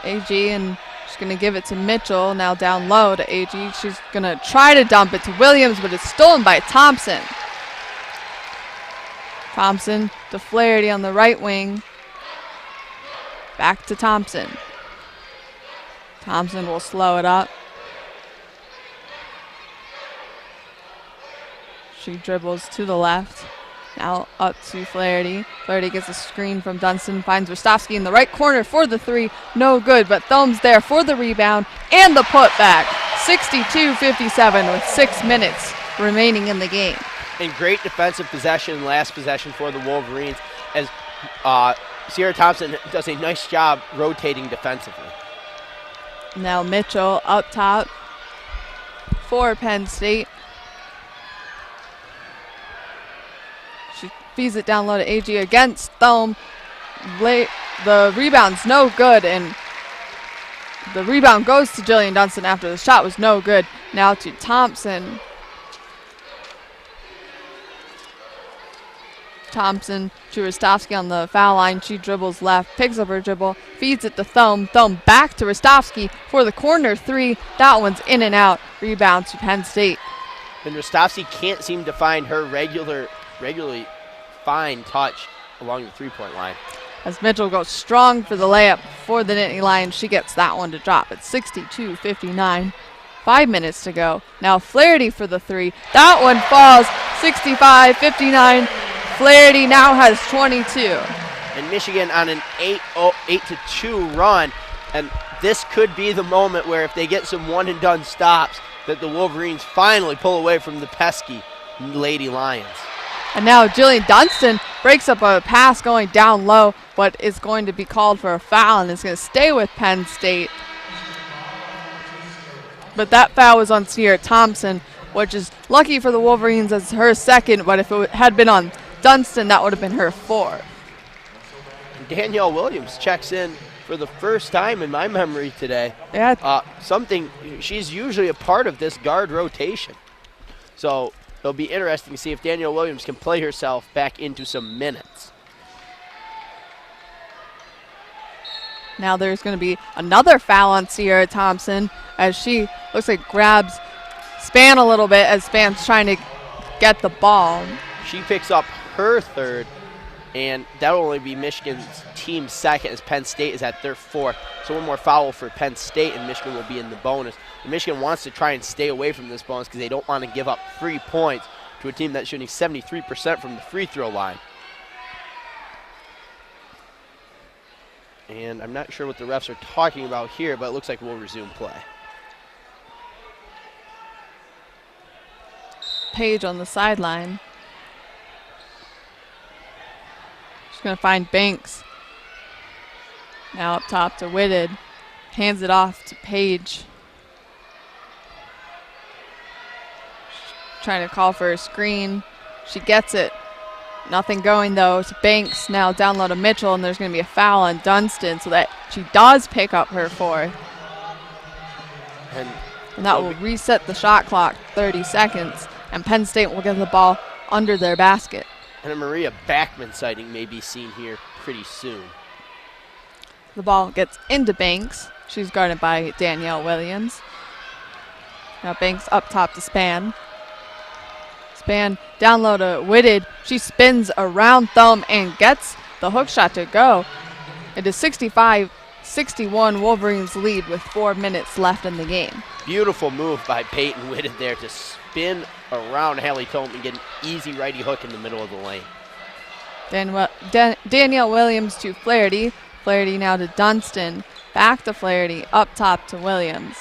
AG, and she's going to give it to Mitchell. Now down low to AG. She's going to try to dump it to Williams, but it's stolen by Thompson. Thompson to Flaherty on the right wing. Back to Thompson. Thompson will slow it up. She dribbles to the left. Now up to Flaherty. Flaherty gets a screen from Dunston, finds Rostovsky in the right corner for the 3. No good, but Thome's there for the rebound and the putback. 62-57 with 6 minutes remaining in the game. And great defensive possession, last possession for the Wolverines, as Sierra Thompson does a nice job rotating defensively. Now Mitchell up top for Penn State. She feeds it down low to AG against Thome. The rebound's no good, and the rebound goes to Jillian Dunston after the shot was no good. Now to Thompson. Thompson to Rostovsky on the foul line. She dribbles left, picks up her dribble, feeds it to Thome. Thome back to Rostovsky for the corner 3. That one's in and out. Rebound to Penn State. And Rostovsky can't seem to find her regularly fine touch along the 3-point line. As Mitchell goes strong for the layup for the Nittany Lions, she gets that one to drop at 62-59. 5 minutes to go. Now Flaherty for the 3. That one falls. 65-59. Flaherty now has 22. And Michigan on an 8-2 run, and this could be the moment where if they get some one-and-done stops, that the Wolverines finally pull away from the pesky Lady Lions. And now Jillian Dunston breaks up a pass going down low, but is going to be called for a foul, and is going to stay with Penn State. But that foul was on Sierra Thompson, which is lucky for the Wolverines as her 2nd, but if it had been on Dunston, that would have been her 4th. Danielle Williams checks in for the first time in my memory today. Yeah. She's usually a part of this guard rotation. So it'll be interesting to see if Danielle Williams can play herself back into some minutes. Now there's going to be another foul on Sierra Thompson as she looks like grabs Span a little bit as Span's trying to get the ball. She picks up her 3rd, and that'll only be Michigan's team 2nd as Penn State is at their 4th. So one more foul for Penn State, and Michigan will be in the bonus Michigan wants to try and stay away from this bonus because they don't want to give up free points to a team that's shooting 73% from the free throw line. And I'm not sure what the refs are talking about here, but it looks like we'll resume play. Page on the sideline. She's going to find Banks. Now up top to Whitted. Hands it off to Page. Trying to call for a screen. She gets it. Nothing going though to Banks. Now down low to Mitchell, and there's going to be a foul on Dunstan, so that she does pick up her fourth. And that will reset the shot clock, 30 seconds, and Penn State will get the ball under their basket. And a Maria Backman sighting may be seen here pretty soon. The ball gets into Banks. She's guarded by Danielle Williams. Now Banks up top to Span. Span down low to Whitted. She spins around Thumb and gets the hook shot to go. It is 65-61 Wolverines lead with 4 minutes left in the game. Beautiful move by Peyton Whitted there to spin around Hallie Thome and get an easy righty hook in the middle of the lane. Danielle Williams to Flaherty. Flaherty now to Dunstan. Back to Flaherty. Up top to Williams.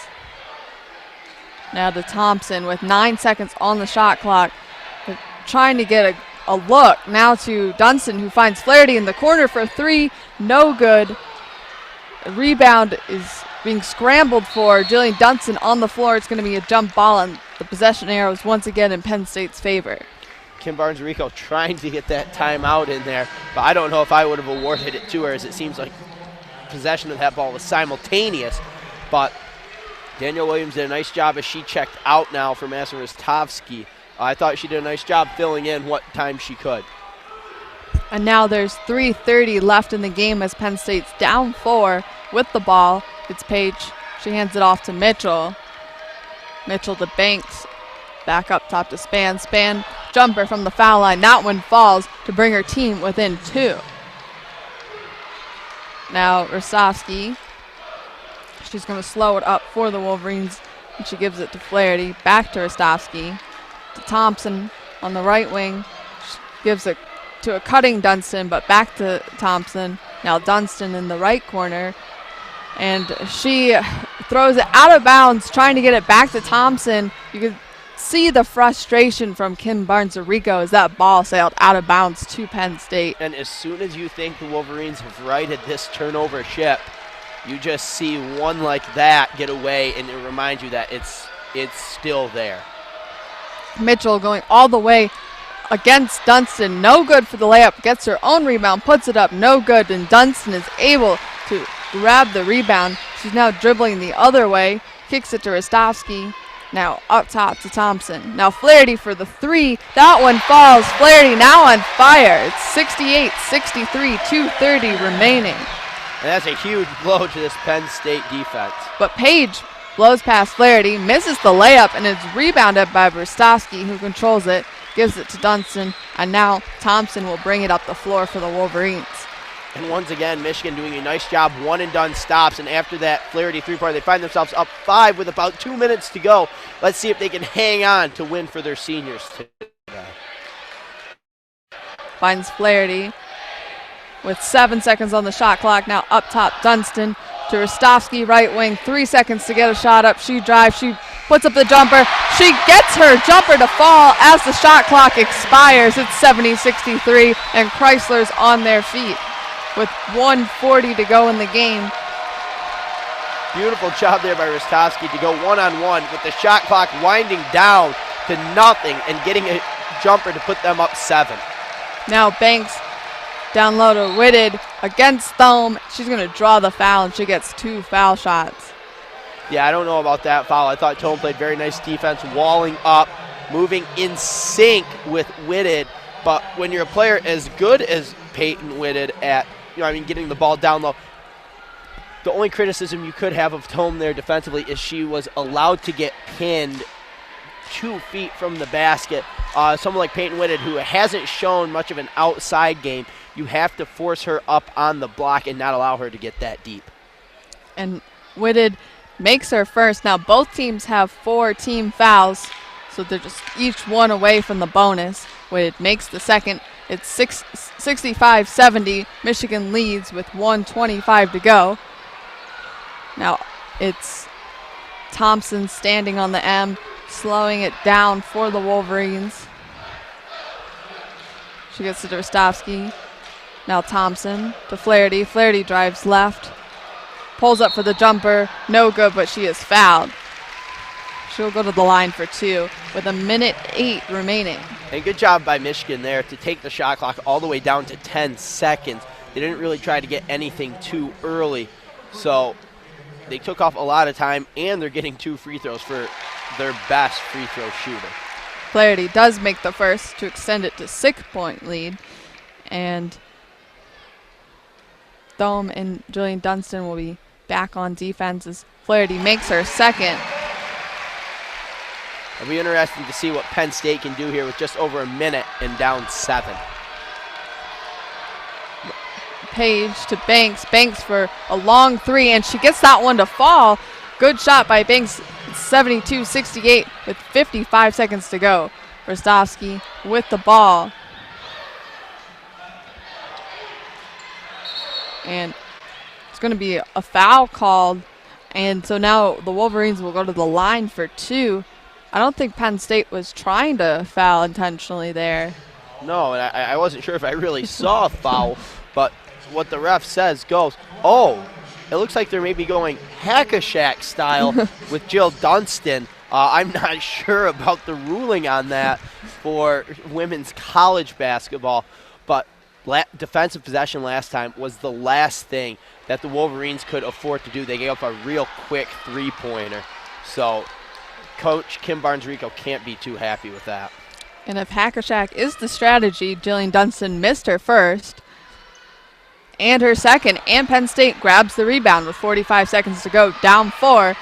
Now to Thompson with 9 seconds on the shot clock. They're trying to get a look. Now to Dunstan, who finds Flaherty in the corner for three. No good. The rebound is being scrambled for. Jillian Dunstan on the floor. It's going to be a jump ball, and the possession arrows once again in Penn State's favor. Kim Barnes-Rico trying to get that timeout in there, but I don't know if I would have awarded it to her, as it seems like possession of that ball was simultaneous. But Danielle Williams did a nice job as she checked out now for Master Ristovsky. I thought she did a nice job filling in what time she could. And now there's 3:30 left in the game as Penn State's down 4 with the ball. It's Page. She hands it off to Mitchell. Mitchell to Banks. Back up top to Span. Span jumper from the foul line. That one falls to bring her team within 2. Now Ristovsky. She's going to slow it up for the Wolverines, and she gives it to Flaherty. Back to Ristovsky. To Thompson on the right wing. She gives it to a cutting Dunstan, but back to Thompson. Now Dunstan in the right corner. And she throws it out of bounds, trying to get it back to Thompson. You can see the frustration from Kim Barnes-Rico as that ball sailed out of bounds to Penn State. And as soon as you think the Wolverines have righted this turnover ship, you just see one like that get away, and it reminds you that it's still there. Mitchell going all the way against Dunstan. No good for the layup. Gets her own rebound, puts it up, no good. And Dunstan is able to grab the rebound. She's now dribbling the other way. Kicks it to Ristovsky. Now up top to Thompson. Now Flaherty for the 3. That one falls. Flaherty now on fire. It's 68-63, 2:30 remaining. And that's a huge blow to this Penn State defense. But Page blows past Flaherty, misses the layup, and it's rebounded by Ristovsky, who controls it, gives it to Dunstan, and now Thompson will bring it up the floor for the Wolverines. And once again, Michigan doing a nice job, one and done stops, and after that Flaherty three-pointer, they find themselves up 5 with about 2 minutes to go. Let's see if they can hang on to win for their seniors today. Finds Flaherty with 7 seconds on the shot clock. Now up top, Dunstan to Ristovsky, right wing, 3 seconds to get a shot up. She drives, she puts up the jumper. She gets her jumper to fall as the shot clock expires. It's 70-63, and Chrysler's on their feet with 1:40 to go in the game. Beautiful job there by Ristovsky to go one-on-one with the shot clock winding down to nothing and getting a jumper to put them up 7. Now Banks down low to Whitted against Thome. She's going to draw the foul, and she gets 2 foul shots. Yeah, I don't know about that foul. I thought Thome played very nice defense, walling up, moving in sync with Whitted. But when you're a player as good as Peyton Whitted at, getting the ball down low, the only criticism you could have of Thome there defensively is she was allowed to get pinned 2 feet from the basket. Someone like Peyton Whitted, who hasn't shown much of an outside game, you have to force her up on the block and not allow her to get that deep. And Whitted makes her first. Now both teams have 4 team fouls, so they're just each one away from the bonus. Wade makes the second. It's 65-70. Michigan leads with 1:25 to go. Now it's Thompson standing on the M, slowing it down for the Wolverines. She gets to Rostovsky. Now Thompson to Flaherty. Flaherty drives left. Pulls up for the jumper. No good, but she is fouled. She'll go to the line for 2 with 1:08 remaining. And good job by Michigan there to take the shot clock all the way down to 10 seconds. They didn't really try to get anything too early. So they took off a lot of time, and they're getting 2 free throws for their best free throw shooter. Flaherty does make the first to extend it to 6-point lead. And Thome and Jillian Dunstan will be back on defense as Flaherty makes her second. It'll be interesting to see what Penn State can do here with just over a minute and down 7. Page to Banks. Banks for a long 3, and she gets that one to fall. Good shot by Banks. 72-68 with 55 seconds to go. Rostovsky with the ball. And it's going to be a foul called. And so now the Wolverines will go to the line for 2. I don't think Penn State was trying to foul intentionally there. No, and I wasn't sure if I really saw a foul, but what the ref says goes. Oh, it looks like they're maybe going hack-a-shack style with Jill Dunstan. I'm not sure about the ruling on that for women's college basketball, but defensive possession last time was the last thing that the Wolverines could afford to do. They gave up a real quick 3-pointer. So Coach Kim Barnes-Rico can't be too happy with that. And if hack-a-shack is the strategy, Jillian Dunstan missed her first and her second, and Penn State grabs the rebound with 45 seconds to go, down 4.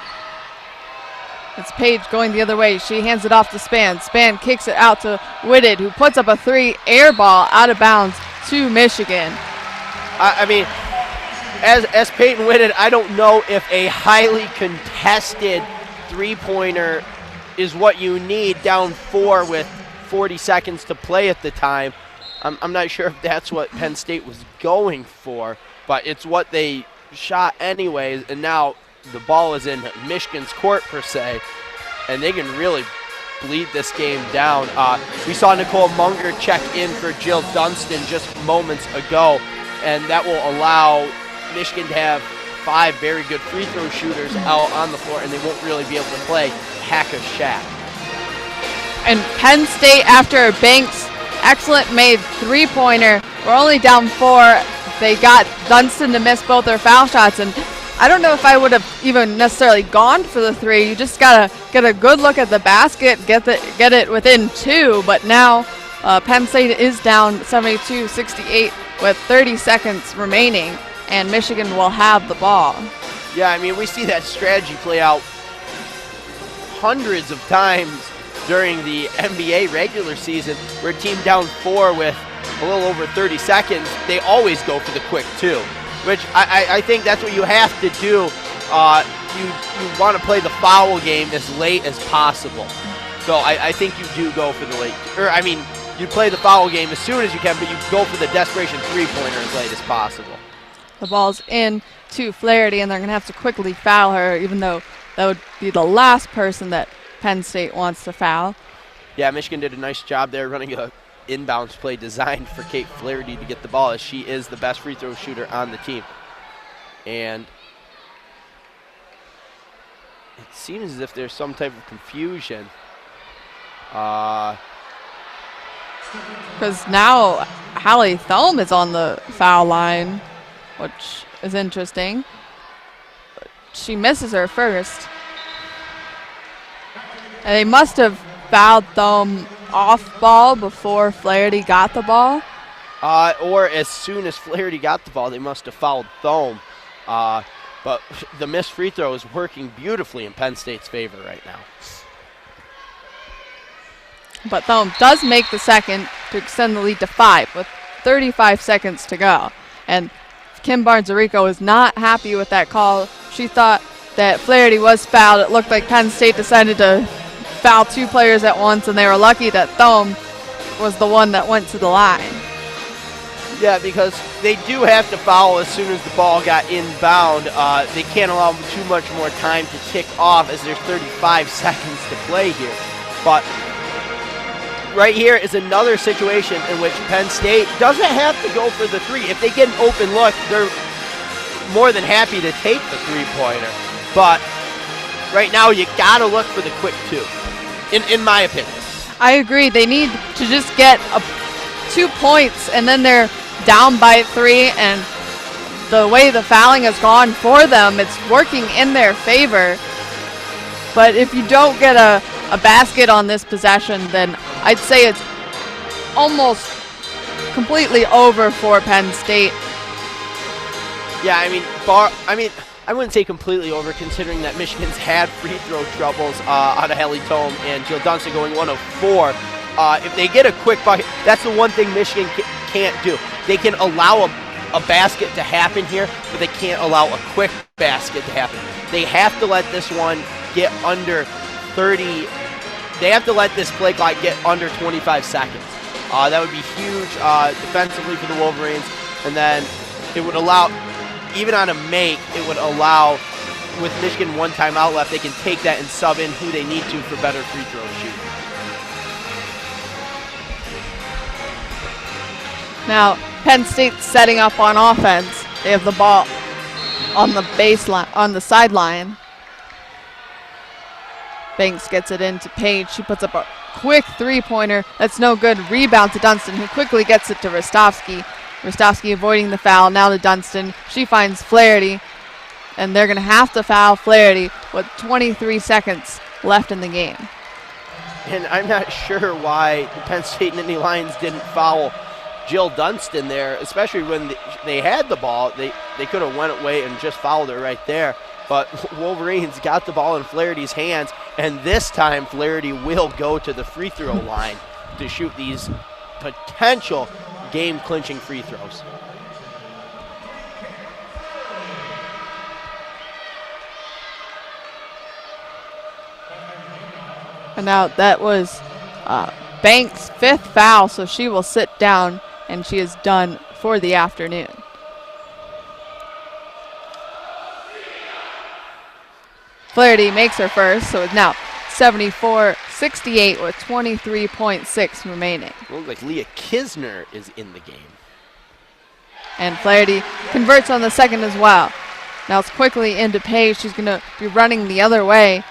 It's Page going the other way. She hands it off to Spann. Spann kicks it out to Whitted, who puts up a 3, air ball out of bounds to Michigan. I mean, as Peyton Whitted, I don't know if a highly contested 3-pointer is what you need down 4 with 40 seconds to play at the time. I'm not sure if that's what Penn State was going for, but it's what they shot anyways, and now the ball is in Michigan's court per se, and they can really bleed this game down. We saw Nicole Munger check in for Jill Dunstan just moments ago, and that will allow Michigan to have 5 very good free throw shooters out on the floor, and they won't really be able to play hack-a-shack. And Penn State, after Banks' excellent made 3-pointer, we're only down 4. They got Dunstan to miss both their foul shots, and I don't know if I would have even necessarily gone for the 3. You just gotta get a good look at the basket, get it within 2. But now Penn State is down 72-68 with 30 seconds remaining, and Michigan will have the ball. Yeah, I mean, we see that strategy play out hundreds of times during the NBA regular season, where a team down 4 with a little over 30 seconds, they always go for the quick 2, which I think that's what you have to do. You want to play the foul game as late as possible. So I think you do go for the late, or I mean, you play the foul game as soon as you can, but you go for the desperation 3-pointer as late as possible. The ball's in to Flaherty, and they're going to have to quickly foul her, even though that would be the last person that Penn State wants to foul. Yeah, Michigan did a nice job there running a inbounds play designed for Kate Flaherty to get the ball, as she is the best free throw shooter on the team. And it seems as if there's some type of confusion. Because now Hallie Thome is on the foul line, which is interesting. She misses her first. And they must have fouled Thome off ball before Flaherty got the ball. Or as soon as Flaherty got the ball, they must have fouled Thome. But the missed free throw is working beautifully in Penn State's favor right now. But Thome does make the second to extend the lead to 5 with 35 seconds to go. And Kim Barnes-Rico is not happy with that call. She thought that Flaherty was fouled. It looked like Penn State decided to foul 2 players at once, and they were lucky that Thome was the one that went to the line. Yeah, because they do have to foul as soon as the ball got inbound. They can't allow too much more time to tick off as there's 35 seconds to play here. But right here is another situation in which Penn State doesn't have to go for the 3. If they get an open look, they're more than happy to take the 3-pointer. But right now, you got to look for the quick 2, in my opinion. I agree. They need to just get 2 points, and then they're down by 3, and the way the fouling has gone for them, it's working in their favor. But if you don't get a basket on this possession, then I'd say it's almost completely over for Penn State. Yeah, I wouldn't say completely over, considering that Michigan's had free throw troubles out of Hallie Thome and Jill Dunston going 1 of 4. If they get a quick bucket, that's the one thing Michigan can't do. They can allow a basket to happen here, but they can't allow a quick basket to happen. They have to let this one get under 30. They have to let this play clock get under 25 seconds. That would be huge defensively for the Wolverines, and then it would allow, even on a make, it would allow, with Michigan 1 timeout left, they can take that and sub in who they need to for better free throw shooting. Now, Penn State's setting up on offense. They have the ball on the baseline, on the sideline. Banks gets it into Page. She puts up a quick 3-pointer. That's no good. Rebound to Dunston, who quickly gets it to Rostovsky. Rostovsky avoiding the foul. Now to Dunston. She finds Flaherty, and they're going to have to foul Flaherty with 23 seconds left in the game. And I'm not sure why the Penn State Nittany Lions didn't foul Jill Dunston there, especially when they had the ball. They could have went away and just fouled her right there. But Wolverines got the ball in Flaherty's hands, and this time Flaherty will go to the free throw line to shoot these potential game-clinching free throws. And now that was Banks' 5th foul, so she will sit down, and she is done for the afternoon. Flaherty makes her first, so it's now 74-68 with 23.6 remaining. Looks like Leah Kisner is in the game. And Flaherty converts on the second as well. Now it's quickly into Page. She's going to be running the other way.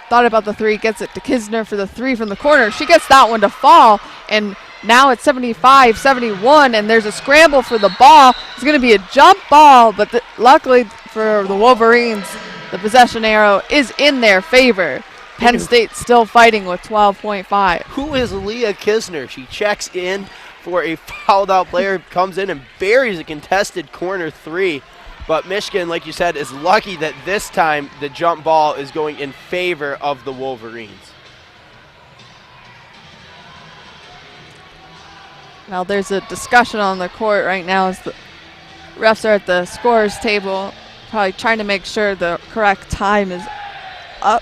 Thought about the 3, gets it to Kisner for the 3 from the corner. She gets that one to fall, and now it's 75-71, and there's a scramble for the ball. It's going to be a jump ball, but luckily for the Wolverines, the possession arrow is in their favor. Penn State still fighting with 12.5. Who is Leah Kisner? She checks in for a fouled out player, comes in and buries a contested corner 3. But Michigan, like you said, is lucky that this time the jump ball is going in favor of the Wolverines. Well, there's a discussion on the court right now as the refs are at the scorer's table, probably trying to make sure the correct time is up.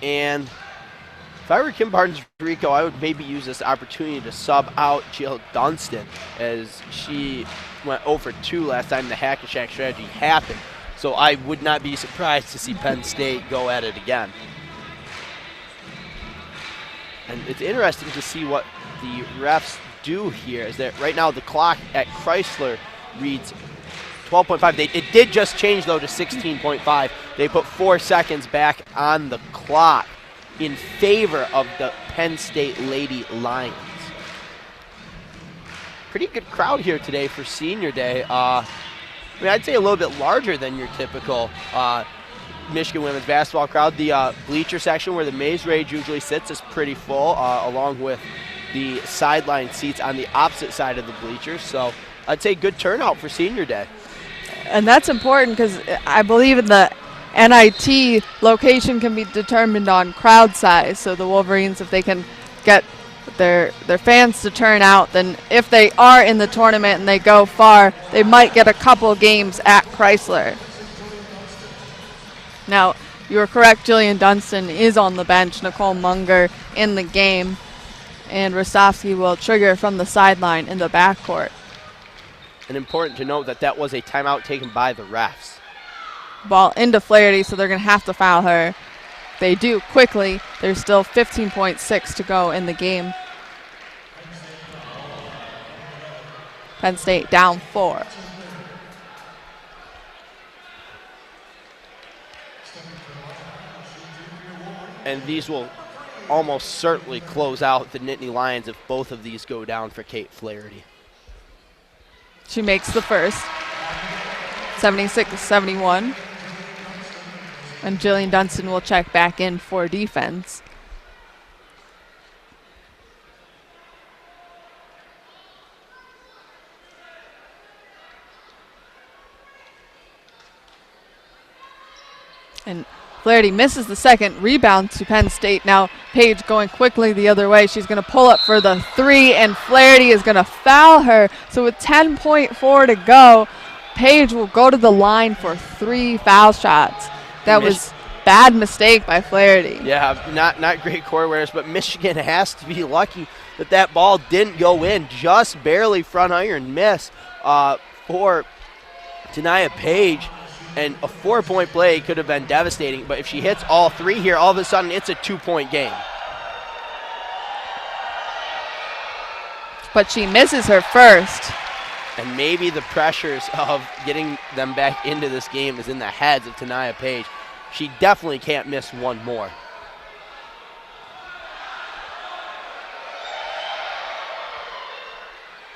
And if I were Kim Barnes-Rico, I would maybe use this opportunity to sub out Jill Dunston, as she went 0 for 2 last time the hack and shack strategy happened. So I would not be surprised to see Penn State go at it again. And it's interesting to see what the refs do here, is that right now the clock at Chrysler reads 12.5. It did just change, though, to 16.5. They put 4 seconds back on the clock in favor of the Penn State Lady Lions. Pretty good crowd here today for Senior Day. I'd say a little bit larger than your typical Michigan women's basketball crowd. The bleacher section where the Maze Rage usually sits is pretty full, along with the sideline seats on the opposite side of the bleachers. So I'd say good turnout for Senior Day. And that's important because I believe in the NIT location can be determined on crowd size. So the Wolverines, if they can get their fans to turn out, then if they are in the tournament and they go far, they might get a couple games at Chrysler. Now, you are correct, Jillian Dunstan is on the bench, Nicole Munger in the game, and Rostovsky will trigger from the sideline in the backcourt. And important to note that that was a timeout taken by the refs. Ball into Flaherty, so they're going to have to foul her. They do quickly. There's still 15.6 to go in the game. Penn State down 4. And these will almost certainly close out the Nittany Lions if both of these go down for Kate Flaherty. She makes the first. 76-71. And Jillian Dunstan will check back in for defense. And Flaherty misses the second, rebound to Penn State. Now Page going quickly the other way. She's going to pull up for the 3, and Flaherty is going to foul her. So with 10.4 to go, Page will go to the line for 3 foul shots. That was bad mistake by Flaherty. Yeah, not great court awareness, but Michigan has to be lucky that that ball didn't go in. Just barely front iron miss for Tania Page. And a 4-point play could have been devastating, but if she hits all 3 here, all of a sudden it's a 2-point game. But she misses her first. And maybe the pressures of getting them back into this game is in the heads of Tania Page. She definitely can't miss one more.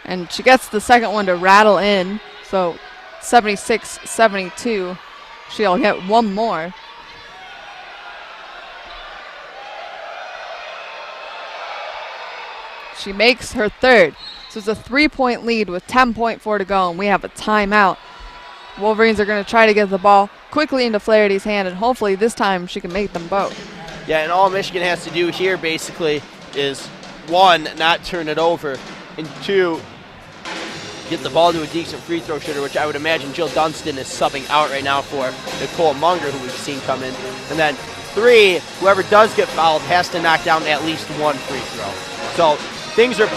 And she gets the second one to rattle in, so 76-72. She'll get one more. She makes her third. So it's a 3-point lead with 10.4 to go, and we have a timeout. Wolverines are going to try to get the ball quickly into Flaherty's hand, and hopefully this time she can make them both. Yeah, and all Michigan has to do here basically is, 1, not turn it over, and 2, get the ball to a decent free throw shooter, which I would imagine Jill Dunstan is subbing out right now for Nicole Munger, who we've seen come in. And then 3, whoever does get fouled has to knock down at least 1 free throw. So things are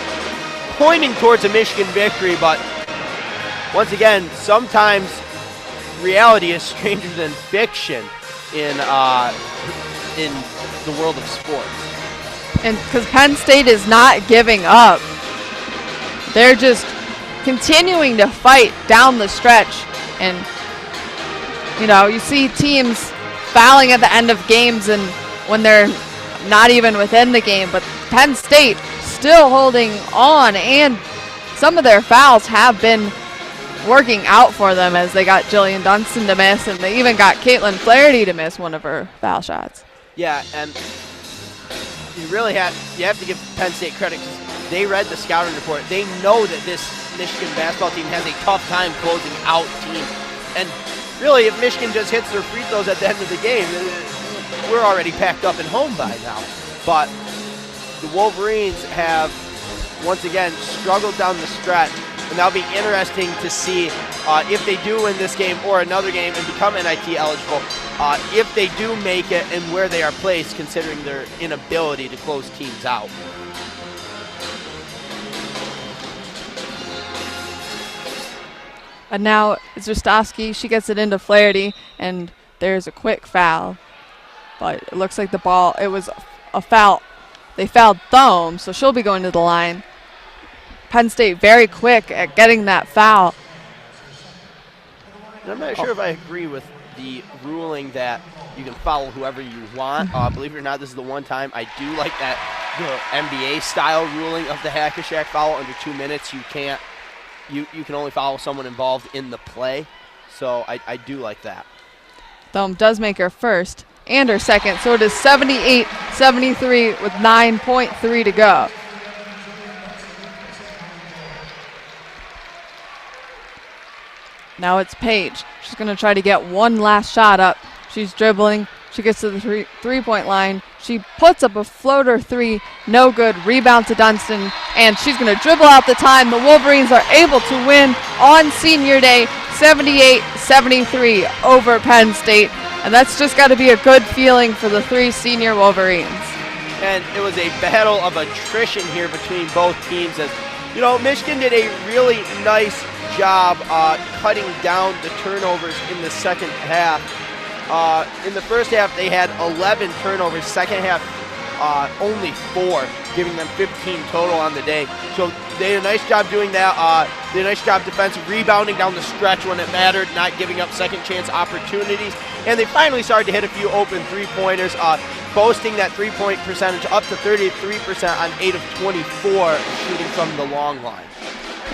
pointing towards a Michigan victory, but once again, sometimes reality is stranger than fiction in the world of sports. And because Penn State is not giving up, they're just continuing to fight down the stretch. And you know, you see teams fouling at the end of games and when they're not even within the game, but Penn State still holding on, and some of their fouls have been working out for them, as they got Jillian Dunstan to miss, and they even got Caitlin Flaherty to miss one of her foul shots. Yeah, and you have to give Penn State credit, because they read the scouting report. They know that this Michigan basketball team has a tough time closing out teams. And really, if Michigan just hits their free throws at the end of the game, we're already packed up and home by now. But the Wolverines have, once again, struggled down the stretch. And that'll be interesting to see if they do win this game or another game and become NIT eligible, if they do make it and where they are placed, considering their inability to close teams out. And now it's Rostovsky. She gets it into Flaherty, and there's a quick foul. But it looks like the ball, it was a foul. They fouled Thome, so she'll be going to the line. Penn State very quick at getting that foul. And I'm not sure if I agree with the ruling that you can foul whoever you want. Believe it or not, this is the one time I do like that the NBA style ruling of the Hack a Shack foul. Under 2 minutes, you can't. You can only foul someone involved in the play. So I do like that. Thome does make her first and her second, so it is 78-73 with 9.3 to go. Now it's Paige. She's going to try to get one last shot up. She's dribbling. She gets to the three-point line. She puts up a floater three, no good. Rebound to Dunstan, and she's going to dribble out the time. The Wolverines are able to win on senior day, 78-73 over Penn State. And that's just got to be a good feeling for the three senior Wolverines. And it was a battle of attrition here between both teams. As you know, Michigan did a really nice job cutting down the turnovers in the second half. In the first half, they had 11 turnovers. Second half, only 4, giving them 15 total on the day. So they did a nice job doing that. They did a nice job defensive rebounding down the stretch when it mattered, not giving up second chance opportunities. And they finally started to hit a few open three-pointers, boasting that three-point percentage up to 33% on 8 of 24 shooting from the long line.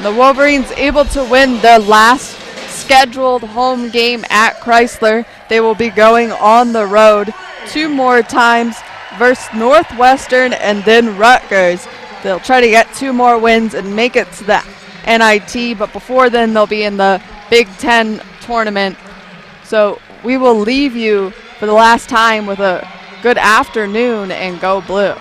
The Wolverines able to win their last scheduled home game at Chrysler. They will be going on the road 2 more times versus Northwestern and then Rutgers. They'll try to get 2 more wins and make it to the NIT, but before then they'll be in the Big Ten tournament. So we will leave you for the last time with a good afternoon and go blue.